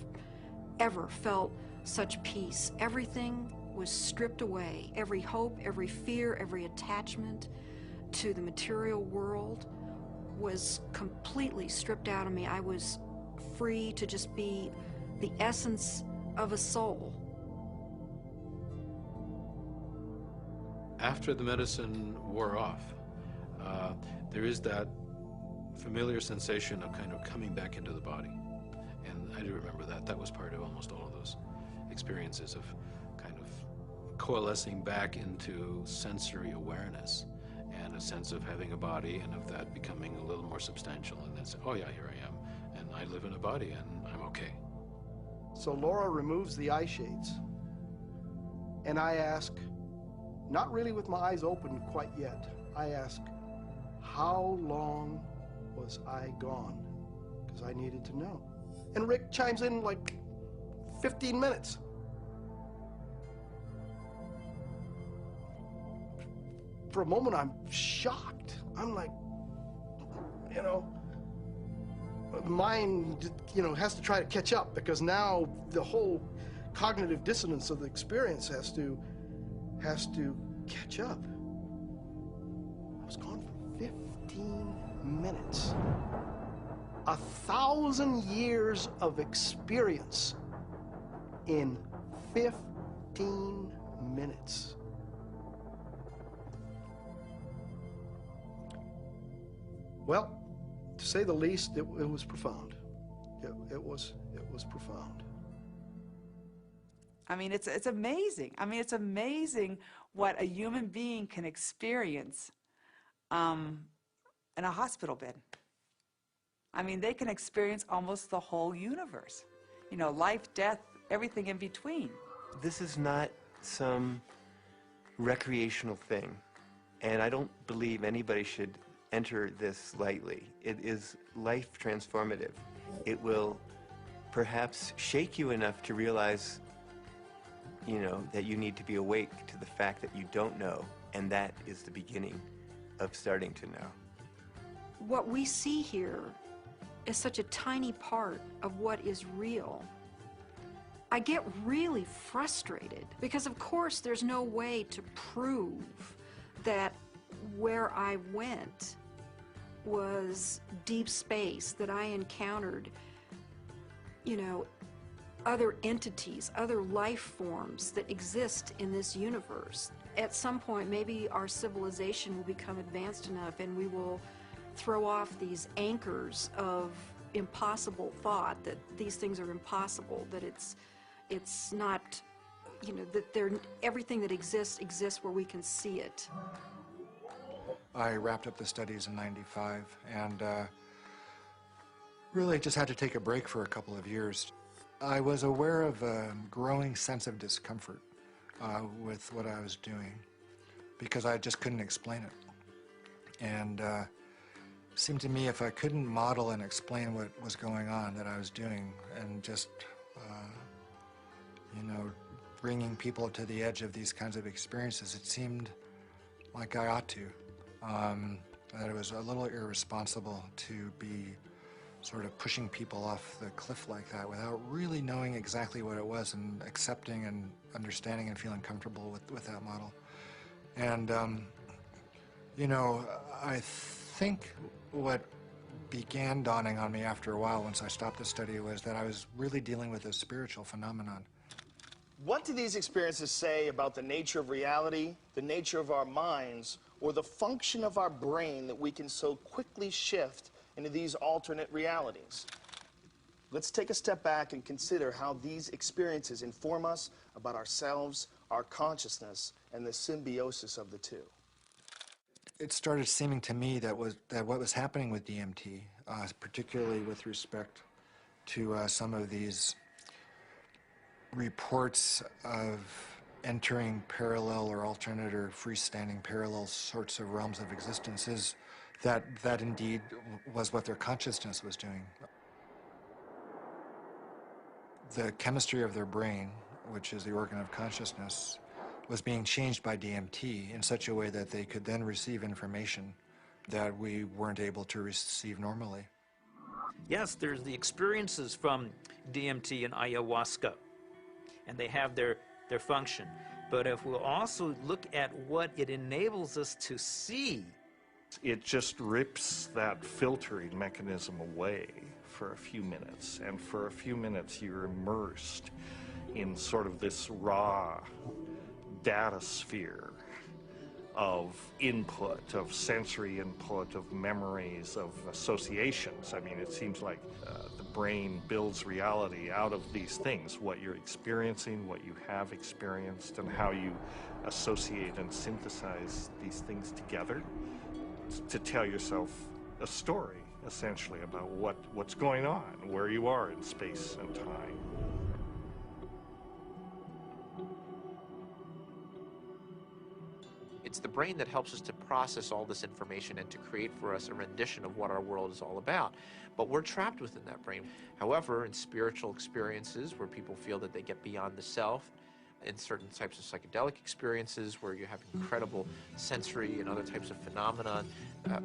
ever felt such peace. Everything was stripped away. Every hope, every fear, every attachment to the material world was completely stripped out of me. I was free to just be the essence of a soul. After the medicine wore off, there is that familiar sensation of kind of coming back into the body. And I do remember that. That was part of almost all of those experiences of kind of coalescing back into sensory awareness and a sense of having a body and of that becoming a little more substantial. And then say, oh yeah, here I am. And I live in a body and I'm okay. So Laura removes the eye shades. And I ask, not really with my eyes open quite yet, I ask, how long was I gone? Because I needed to know. And Rick chimes in like 15 minutes. For a moment, I'm shocked. I'm like, mind, has to try to catch up because now the whole cognitive dissonance of the experience has to catch up. I was gone for 15 minutes. 1,000 years of experience in 15 minutes. Well, to say the least, it was profound. It was profound. I mean, it's amazing. I mean, it's amazing what a human being can experience in a hospital bed. I mean, they can experience almost the whole universe. You know, life, death, everything in between. This is not some recreational thing, and I don't believe anybody should enter this lightly. It is life transformative. It will perhaps shake you enough to realize, you know, that you need to be awake to the fact that you don't know, and that is the beginning of starting to know. What we see here is such a tiny part of what is real. I get really frustrated because, of course, there's no way to prove that where I went was deep space, that I encountered, you know, other entities, other life forms that exist in this universe. At some point, maybe our civilization will become advanced enough and we will throw off these anchors of impossible thought, that these things are impossible, that it's not, you know, that everything that exists where we can see it. I wrapped up the studies in '95 and really just had to take a break for a couple of years. I was aware of a growing sense of discomfort with what I was doing because I just couldn't explain it. And it seemed to me if I couldn't model and explain what was going on that I was doing and just, you know, bringing people to the edge of these kinds of experiences, it seemed like I ought to. That it was a little irresponsible to be sort of pushing people off the cliff like that without really knowing exactly what it was and accepting and understanding and feeling comfortable with that model. And, you know, I think what began dawning on me after a while once I stopped the study was that I was really dealing with a spiritual phenomenon. What do these experiences say about the nature of reality, the nature of our minds, or the function of our brain that we can so quickly shift into these alternate realities? Let's take a step back and consider how these experiences inform us about ourselves, our consciousness, and the symbiosis of the two. It started seeming to me that what was happening with DMT, particularly with respect to some of these reports of entering parallel or alternate or freestanding parallel sorts of realms of existence, is that indeed was what their consciousness was doing. The chemistry of their brain, which is the organ of consciousness, was being changed by DMT in such a way that they could then receive information that we weren't able to receive normally. Yes, there's the experiences from DMT and ayahuasca, and they have their function. But if we'll also look at what it enables us to see, it just rips that filtering mechanism away for a few minutes, and for a few minutes you're immersed in sort of this raw data sphere of input, of sensory input, of memories, of associations. I mean, it seems like the brain builds reality out of these things, what you're experiencing, what you have experienced, and how you associate and synthesize these things together to tell yourself a story, essentially, about what's going on, where you are in space and time. It's the brain that helps us to process all this information and to create for us a rendition of what our world is all about. But we're trapped within that brain. However, in spiritual experiences where people feel that they get beyond the self, in certain types of psychedelic experiences where you have incredible sensory and other types of phenomena,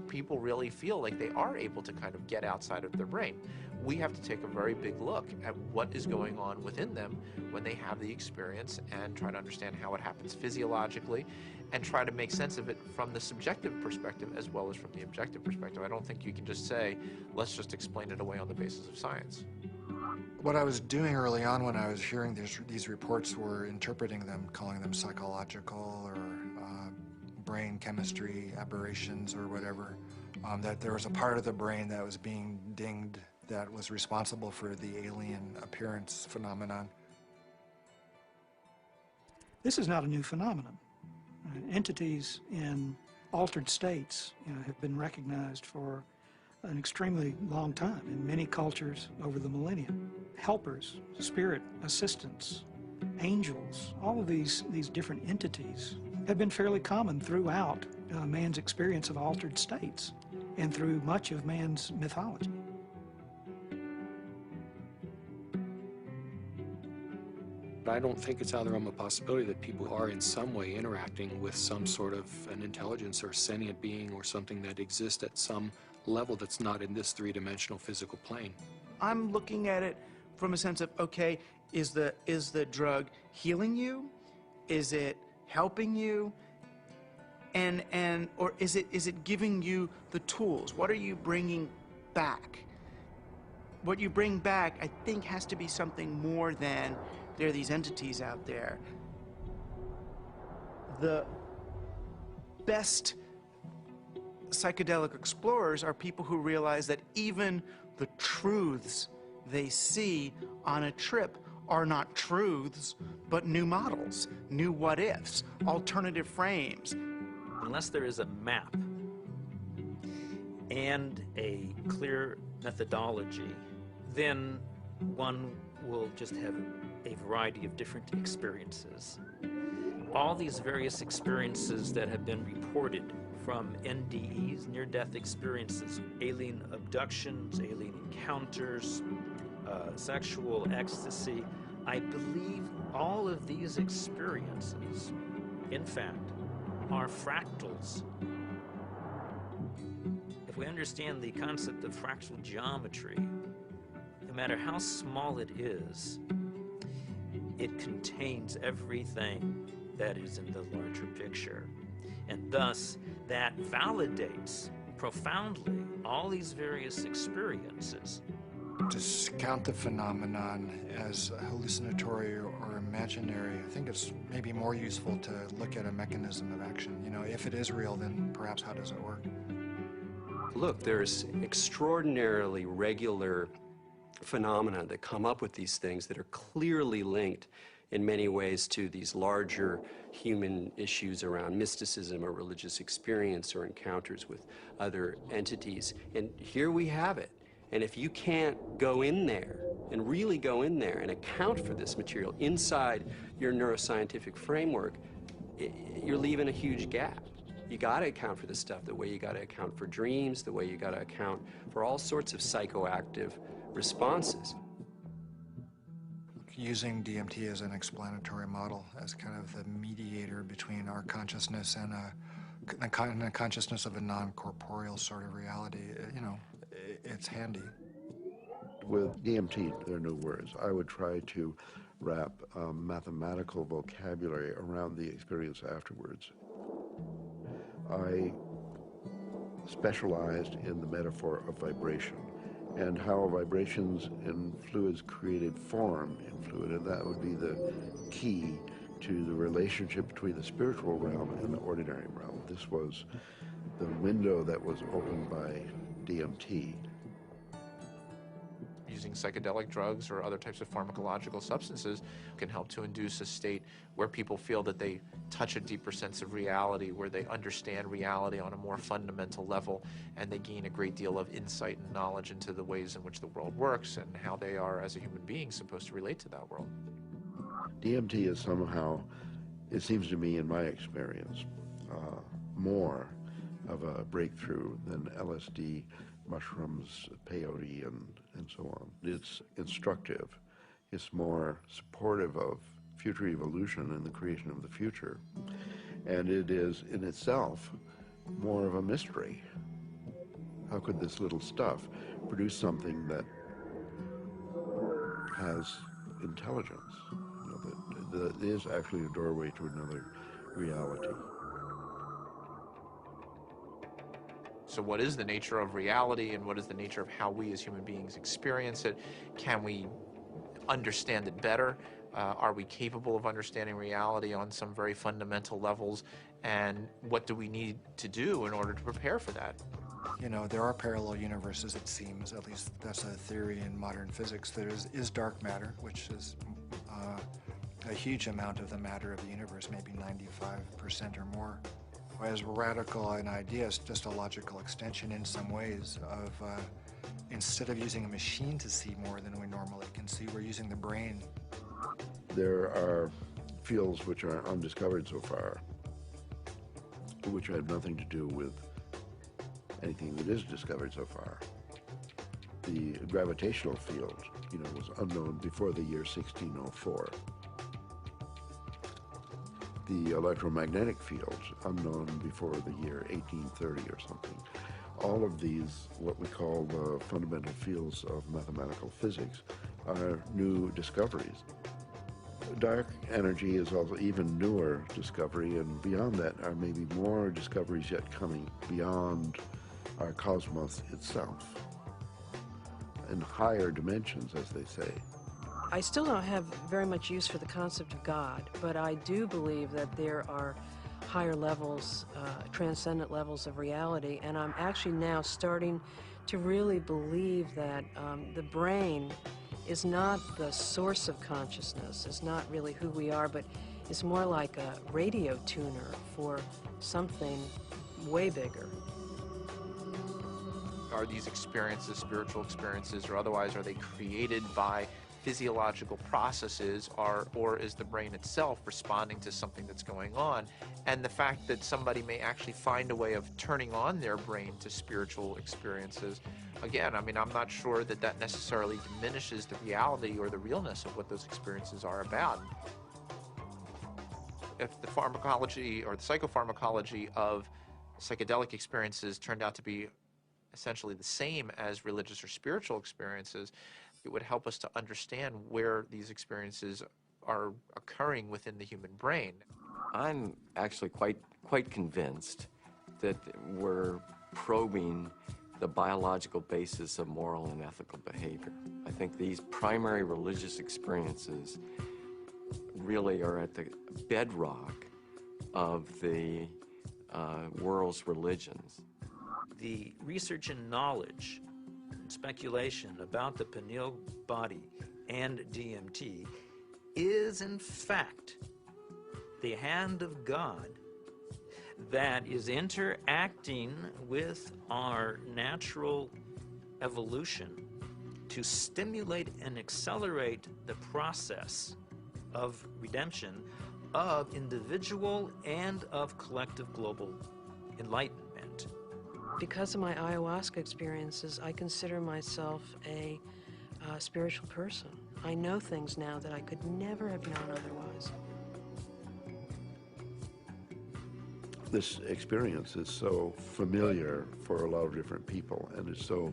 people really feel like they are able to kind of get outside of their brain. We have to take a very big look at what is going on within them when they have the experience and try to understand how it happens physiologically and try to make sense of it from the subjective perspective as well as from the objective perspective. I don't think you can just say, let's just explain it away on the basis of science. What I was doing early on when I was hearing these reports were interpreting them, calling them psychological or brain chemistry aberrations or whatever, that there was a part of the brain that was being dinged that was responsible for the alien appearance phenomenon. This is not a new phenomenon. Entities in altered states, have been recognized for an extremely long time in many cultures over the millennia. Helpers, spirit assistants, angels, all of these different entities have been fairly common throughout man's experience of altered states and through much of man's mythology. I don't think it's out of the realm of possibility that people are in some way interacting with some sort of an intelligence or sentient being or something that exists at some level that's not in this three-dimensional physical plane. I'm looking at it from a sense of, okay, is the drug healing you? Is it helping you? Or is it giving you the tools? What are you bringing back? What you bring back, I think, has to be something more than there are these entities out there. The best psychedelic explorers are people who realize that even the truths they see on a trip are not truths, but new models, new what-ifs, alternative frames. Unless there is a map and a clear methodology, then one will just have a variety of different experiences. All these various experiences that have been reported from NDEs, near-death experiences, alien abductions, alien encounters, sexual ecstasy, I believe all of these experiences, in fact, are fractals. If we understand the concept of fractal geometry, no matter how small it is, it contains everything that is in the larger picture. And thus, that validates profoundly all these various experiences. To count the phenomenon as hallucinatory or imaginary, I think it's maybe more useful to look at a mechanism of action. If it is real, then perhaps how does it work? Look, there's extraordinarily regular phenomena that come up with these things that are clearly linked in many ways to these larger human issues around mysticism or religious experience or encounters with other entities. And here we have it. And if you can't go in there and really go in there and account for this material inside your neuroscientific framework, you're leaving a huge gap. You got to account for this stuff the way you got to account for dreams, the way you got to account for all sorts of psychoactive responses. Using DMT as an explanatory model, as kind of the mediator between our consciousness and a consciousness of a non-corporeal sort of reality, it's handy. With DMT, there are no words. I would try to wrap mathematical vocabulary around the experience afterwards. I specialized in the metaphor of vibration and how vibrations in fluids created form in fluid, and that would be the key to the relationship between the spiritual realm and the ordinary realm. This was the window that was opened by DMT. Using psychedelic drugs or other types of pharmacological substances can help to induce a state where people feel that they touch a deeper sense of reality, where they understand reality on a more fundamental level, and they gain a great deal of insight and knowledge into the ways in which the world works and how they are, as a human being, supposed to relate to that world. DMT is somehow, it seems to me in my experience, more of a breakthrough than LSD, mushrooms, peyote, and so on. It's instructive. It's more supportive of future evolution and the creation of the future. And it is in itself more of a mystery. How could this little stuff produce something that has intelligence, that is actually a doorway to another reality? So what is the nature of reality, and what is the nature of how we as human beings experience it? Can we understand it better? Are we capable of understanding reality on some very fundamental levels? And what do we need to do in order to prepare for that? You know, there are parallel universes, it seems, at least that's a theory in modern physics. There is dark matter, which is a huge amount of the matter of the universe, maybe 95% or more. As radical an idea, it's just a logical extension in some ways of, instead of using a machine to see more than we normally can see, we're using the brain. There are fields which are undiscovered so far, which have nothing to do with anything that is discovered so far. The gravitational field, was unknown before the year 1604. The electromagnetic field, unknown before the year 1830 or something. All of these, what we call the fundamental fields of mathematical physics, are new discoveries. Dark energy is also even newer discovery, and beyond that are maybe more discoveries yet coming beyond our cosmos itself, in higher dimensions, as they say. I still don't have very much use for the concept of God, but I do believe that there are higher levels, transcendent levels of reality, and I'm actually now starting to really believe that the brain is not the source of consciousness, is not really who we are, but is more like a radio tuner for something way bigger. Are these experiences, spiritual experiences or otherwise, are they created by physiological processes, or is the brain itself responding to something that's going on? And the fact that somebody may actually find a way of turning on their brain to spiritual experiences, again, I mean, I'm not sure that that necessarily diminishes the reality or the realness of what those experiences are about. If the pharmacology or the psychopharmacology of psychedelic experiences turned out to be essentially the same as religious or spiritual experiences, it would help us to understand where these experiences are occurring within the human brain. I'm actually quite convinced that we're probing the biological basis of moral and ethical behavior. I think these primary religious experiences really are at the bedrock of the world's religions. The research and knowledge and speculation about the pineal body and DMT is in fact the hand of God that is interacting with our natural evolution to stimulate and accelerate the process of redemption of individual and of collective global enlightenment. Because of my ayahuasca experiences, I consider myself a spiritual person. I know things now that I could never have known otherwise. This experience is so familiar for a lot of different people, and is so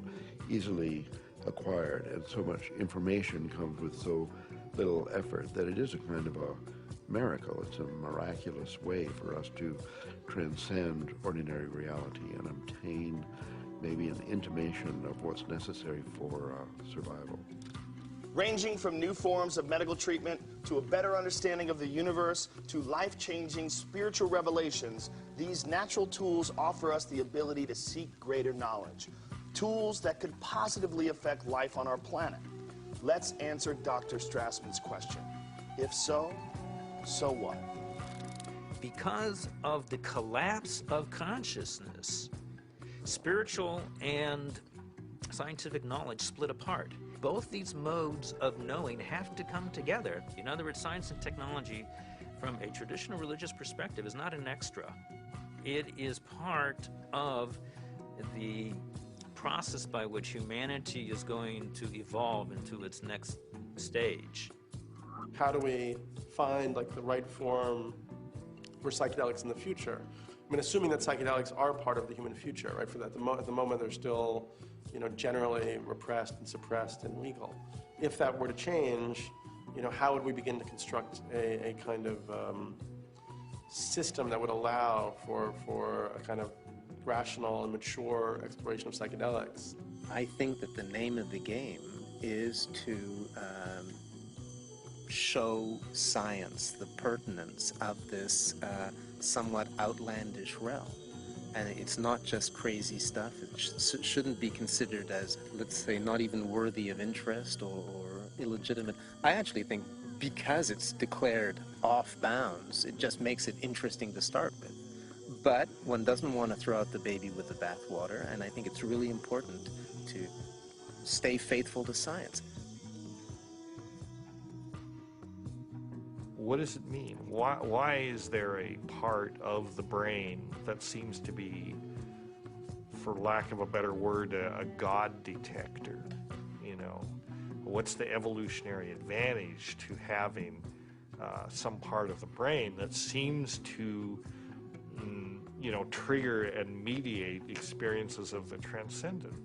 easily acquired, and so much information comes with so little effort that it is a kind of a miracle. It's a miraculous way for us to transcend ordinary reality and obtain maybe an intimation of what's necessary for survival. Ranging from new forms of medical treatment to a better understanding of the universe to life-changing spiritual revelations, these natural tools offer us the ability to seek greater knowledge. Tools that could positively affect life on our planet. Let's answer Dr. Strassman's question. If so, so what? Because of the collapse of consciousness, spiritual and scientific knowledge split apart. Both these modes of knowing have to come together. In other words, science and technology, from a traditional religious perspective, is not an extra. It is part of the process by which humanity is going to evolve into its next stage. How do we find like the right form for psychedelics in the future? I mean, assuming that psychedelics are part of the human future, right? For that, at the moment, they're still, you know, generally repressed and suppressed and legal. If that were to change, you know, how would we begin to construct a kind of system that would allow for a kind of rational and mature exploration of psychedelics? I think that the name of the game is to show science the pertinence of this somewhat outlandish realm. And it's not just crazy stuff. It shouldn't be considered as, let's say, not even worthy of interest or illegitimate. I actually think because it's declared off bounds, it just makes it interesting to start with. But one doesn't want to throw out the baby with the bathwater, and I think it's really important to stay faithful to science. What does it mean? Why is there a part of the brain that seems to be, for lack of a better word, a God detector? You know, what's the evolutionary advantage to having some part of the brain that seems to, you know, trigger and mediate experiences of the transcendent?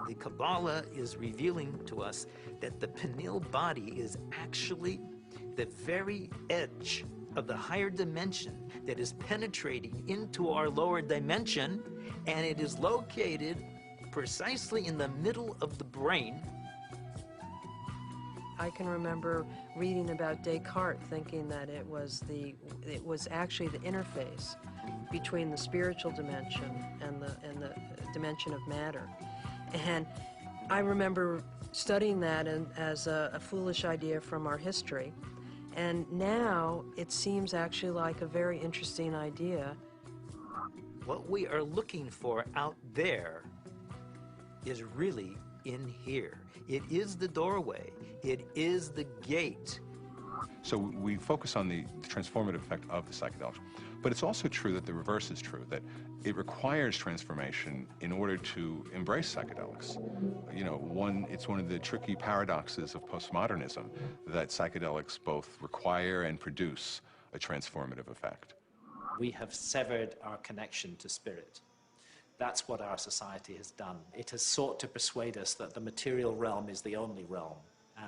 The Kabbalah is revealing to us that the pineal body is actually the very edge of the higher dimension that is penetrating into our lower dimension, and it is located precisely in the middle of the brain. I can remember reading about Descartes, thinking that it was actually the interface between the spiritual dimension and the dimension of matter. And I remember studying that as a foolish idea from our history. And now it seems actually like a very interesting idea. What we are looking for out there is really in here. It is the doorway. It is the gate. So we focus on the transformative effect of the psychedelics. But it's also true that the reverse is true, that it requires transformation in order to embrace psychedelics. You know, it's one of the tricky paradoxes of postmodernism that psychedelics both require and produce a transformative effect. We have severed our connection to spirit. That's what our society has done. It has sought to persuade us that the material realm is the only realm,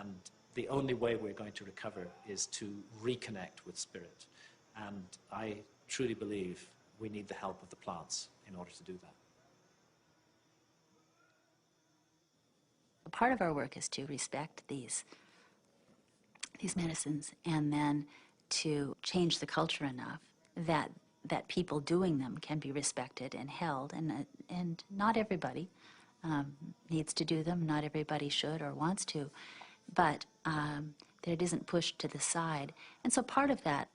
and the only way we're going to recover is to reconnect with spirit. And I truly believe we need the help of the plants in order to do that. Part of our work is to respect these medicines and then to change the culture enough that people doing them can be respected and held, and not everybody needs to do them, not everybody should or wants to, but that it isn't pushed to the side. And so part of that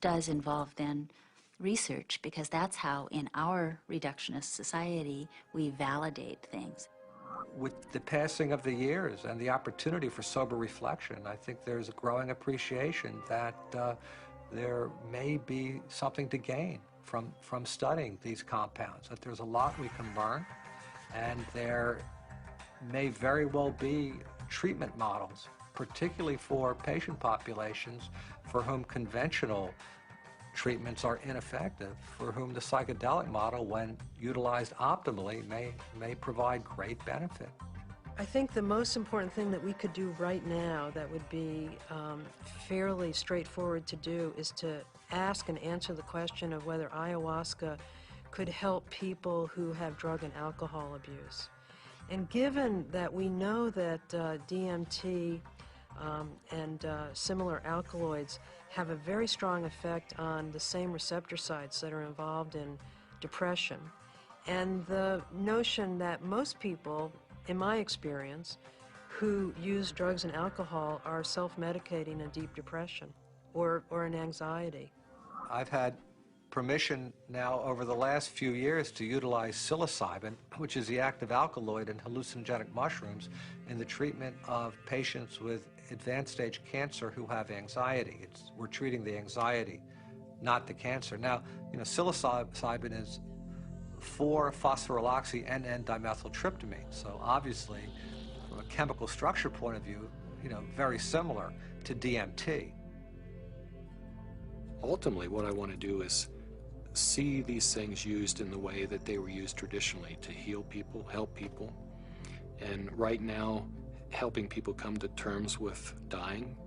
does involve then research, because that's how in our reductionist society we validate things. With the passing of the years and the opportunity for sober reflection, I think there's a growing appreciation that there may be something to gain from studying these compounds, that there's a lot we can learn, and there may very well be treatment models, particularly for patient populations for whom conventional treatments are ineffective, for whom the psychedelic model, when utilized optimally, may provide great benefit. I think the most important thing that we could do right now that would be fairly straightforward to do is to ask and answer the question of whether ayahuasca could help people who have drug and alcohol abuse. And given that we know that DMT and similar alkaloids have a very strong effect on the same receptor sites that are involved in depression, and the notion that most people, in my experience, who use drugs and alcohol are self-medicating a deep depression or an anxiety. I've had permission now over the last few years to utilize psilocybin, which is the active alkaloid in hallucinogenic mushrooms, in the treatment of patients with advanced stage cancer who have anxiety. We're treating the anxiety, not the cancer. Now, you know, psilocybin is 4-phosphoryloxy-N,N-dimethyltryptamine, so obviously, from a chemical structure point of view, you know, very similar to DMT. Ultimately, what I want to do is see these things used in the way that they were used traditionally, to heal people, help people. And right now, helping people come to terms with dying.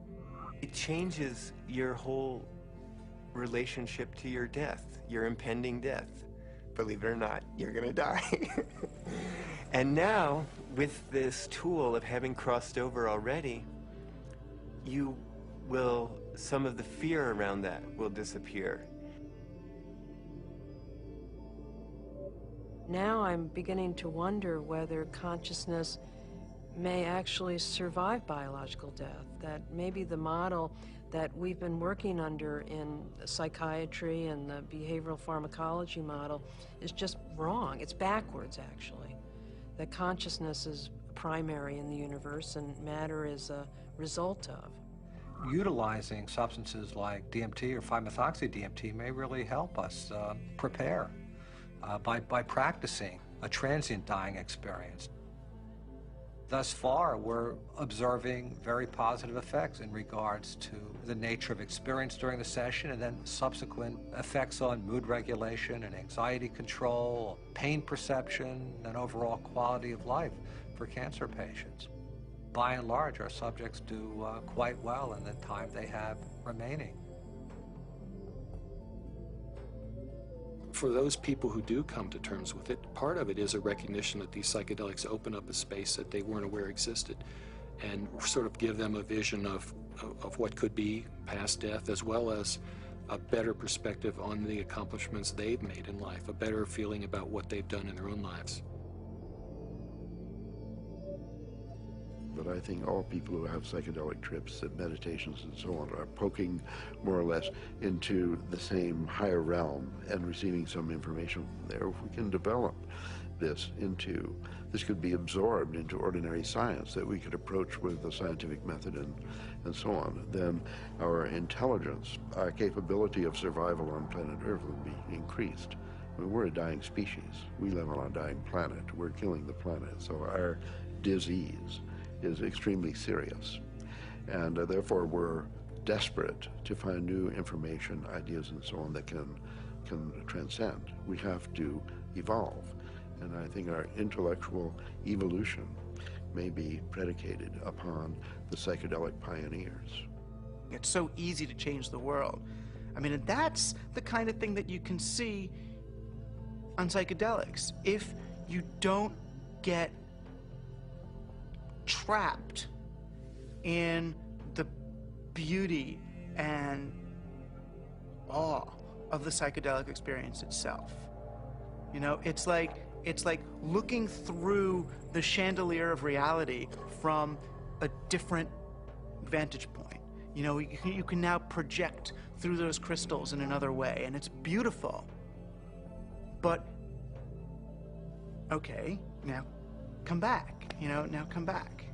It changes your whole relationship to your death, your impending death. Believe it or not, you're gonna die. And now, with this tool of having crossed over already, some of the fear around that will disappear. Now I'm beginning to wonder whether consciousness may actually survive biological death, that maybe the model that we've been working under in psychiatry and the behavioral pharmacology model is just wrong. It's backwards, actually. That consciousness is primary in the universe and matter is a result of. Utilizing substances like DMT or 5-methoxy-DMT may really help us prepare by practicing a transient dying experience. Thus far, we're observing very positive effects in regards to the nature of experience during the session and then subsequent effects on mood regulation and anxiety control, pain perception, and overall quality of life for cancer patients. By and large, our subjects do quite well in the time they have remaining. For those people who do come to terms with it, part of it is a recognition that these psychedelics open up a space that they weren't aware existed and sort of give them a vision of what could be past death, as well as a better perspective on the accomplishments they've made in life, a better feeling about what they've done in their own lives. But I think all people who have psychedelic trips and meditations and so on are poking more or less into the same higher realm and receiving some information from there. If we can develop this could be absorbed into ordinary science that we could approach with the scientific method and so on, then our intelligence, our capability of survival on planet Earth would be increased. I mean, we're a dying species. We live on a dying planet. We're killing the planet. So our disease is extremely serious, and therefore we're desperate to find new information, ideas, and so on that can transcend. We have to evolve, and I think our intellectual evolution may be predicated upon the psychedelic pioneers. It's so easy to change the world. I mean, and that's the kind of thing that you can see on psychedelics. If you don't get trapped in the beauty and awe of the psychedelic experience itself. You know, it's like looking through the chandelier of reality from a different vantage point. You know, you can now project through those crystals in another way, and it's beautiful. But, okay, now come back, you know, now come back.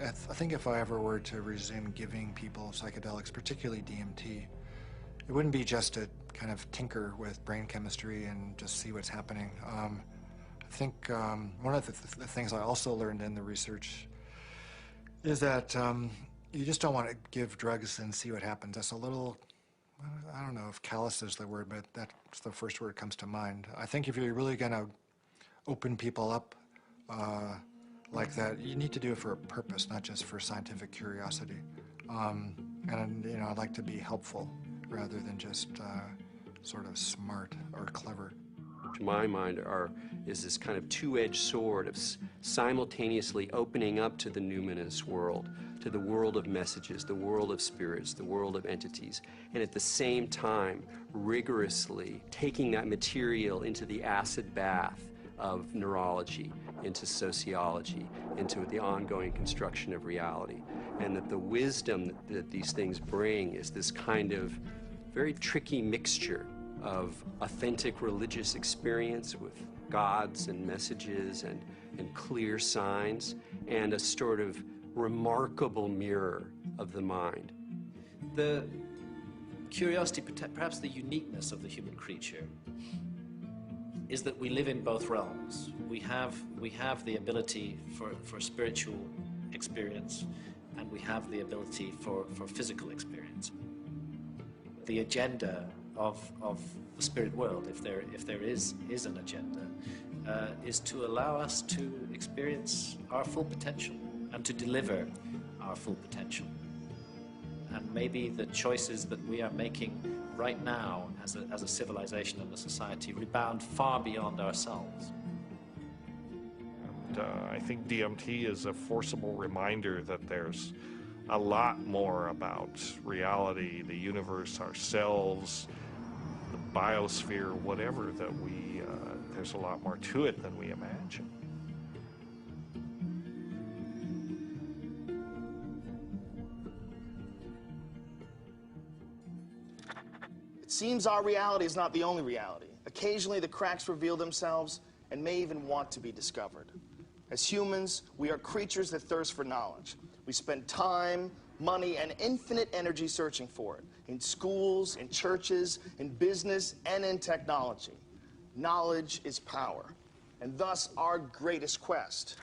I think if I ever were to resume giving people psychedelics, particularly DMT, it wouldn't be just to kind of tinker with brain chemistry and just see what's happening. I think one of the things I also learned in the research is that you just don't want to give drugs and see what happens. That's a little, I don't know if callous is the word, but that's the first word that comes to mind. I think if you're really going to open people up like that, you need to do it for a purpose, not just for scientific curiosity. And you know, I'd like to be helpful rather than just sort of smart or clever. To my mind, is this kind of two-edged sword of simultaneously opening up to the numinous world, to the world of messages, the world of spirits, the world of entities, and at the same time rigorously taking that material into the acid bath of neurology, into sociology, into the ongoing construction of reality. And that the wisdom that these things bring is this kind of very tricky mixture of authentic religious experience with gods and messages and clear signs, and a sort of remarkable mirror of the mind. The curiosity, perhaps the uniqueness of the human creature, is that we live in both realms. We have the ability for spiritual experience. and we have the ability for physical experience. The agenda of the spirit world, if there is an agenda, is to allow us to experience our full potential and to deliver our full potential. And maybe the choices that we are making right now as a civilization and a society rebound far beyond ourselves. And I think DMT is a forcible reminder that there's a lot more about reality, the universe, ourselves, the biosphere, whatever, that there's a lot more to it than we imagine. It seems our reality is not the only reality. Occasionally, the cracks reveal themselves and may even want to be discovered. As humans, we are creatures that thirst for knowledge. We spend time, money, and infinite energy searching for it, in schools, in churches, in business, and in technology. Knowledge is power, and thus our greatest quest.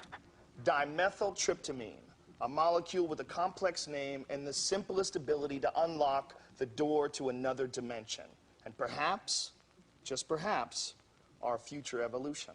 Dimethyltryptamine, a molecule with a complex name and the simplest ability to unlock the door to another dimension, and perhaps, just perhaps, our future evolution.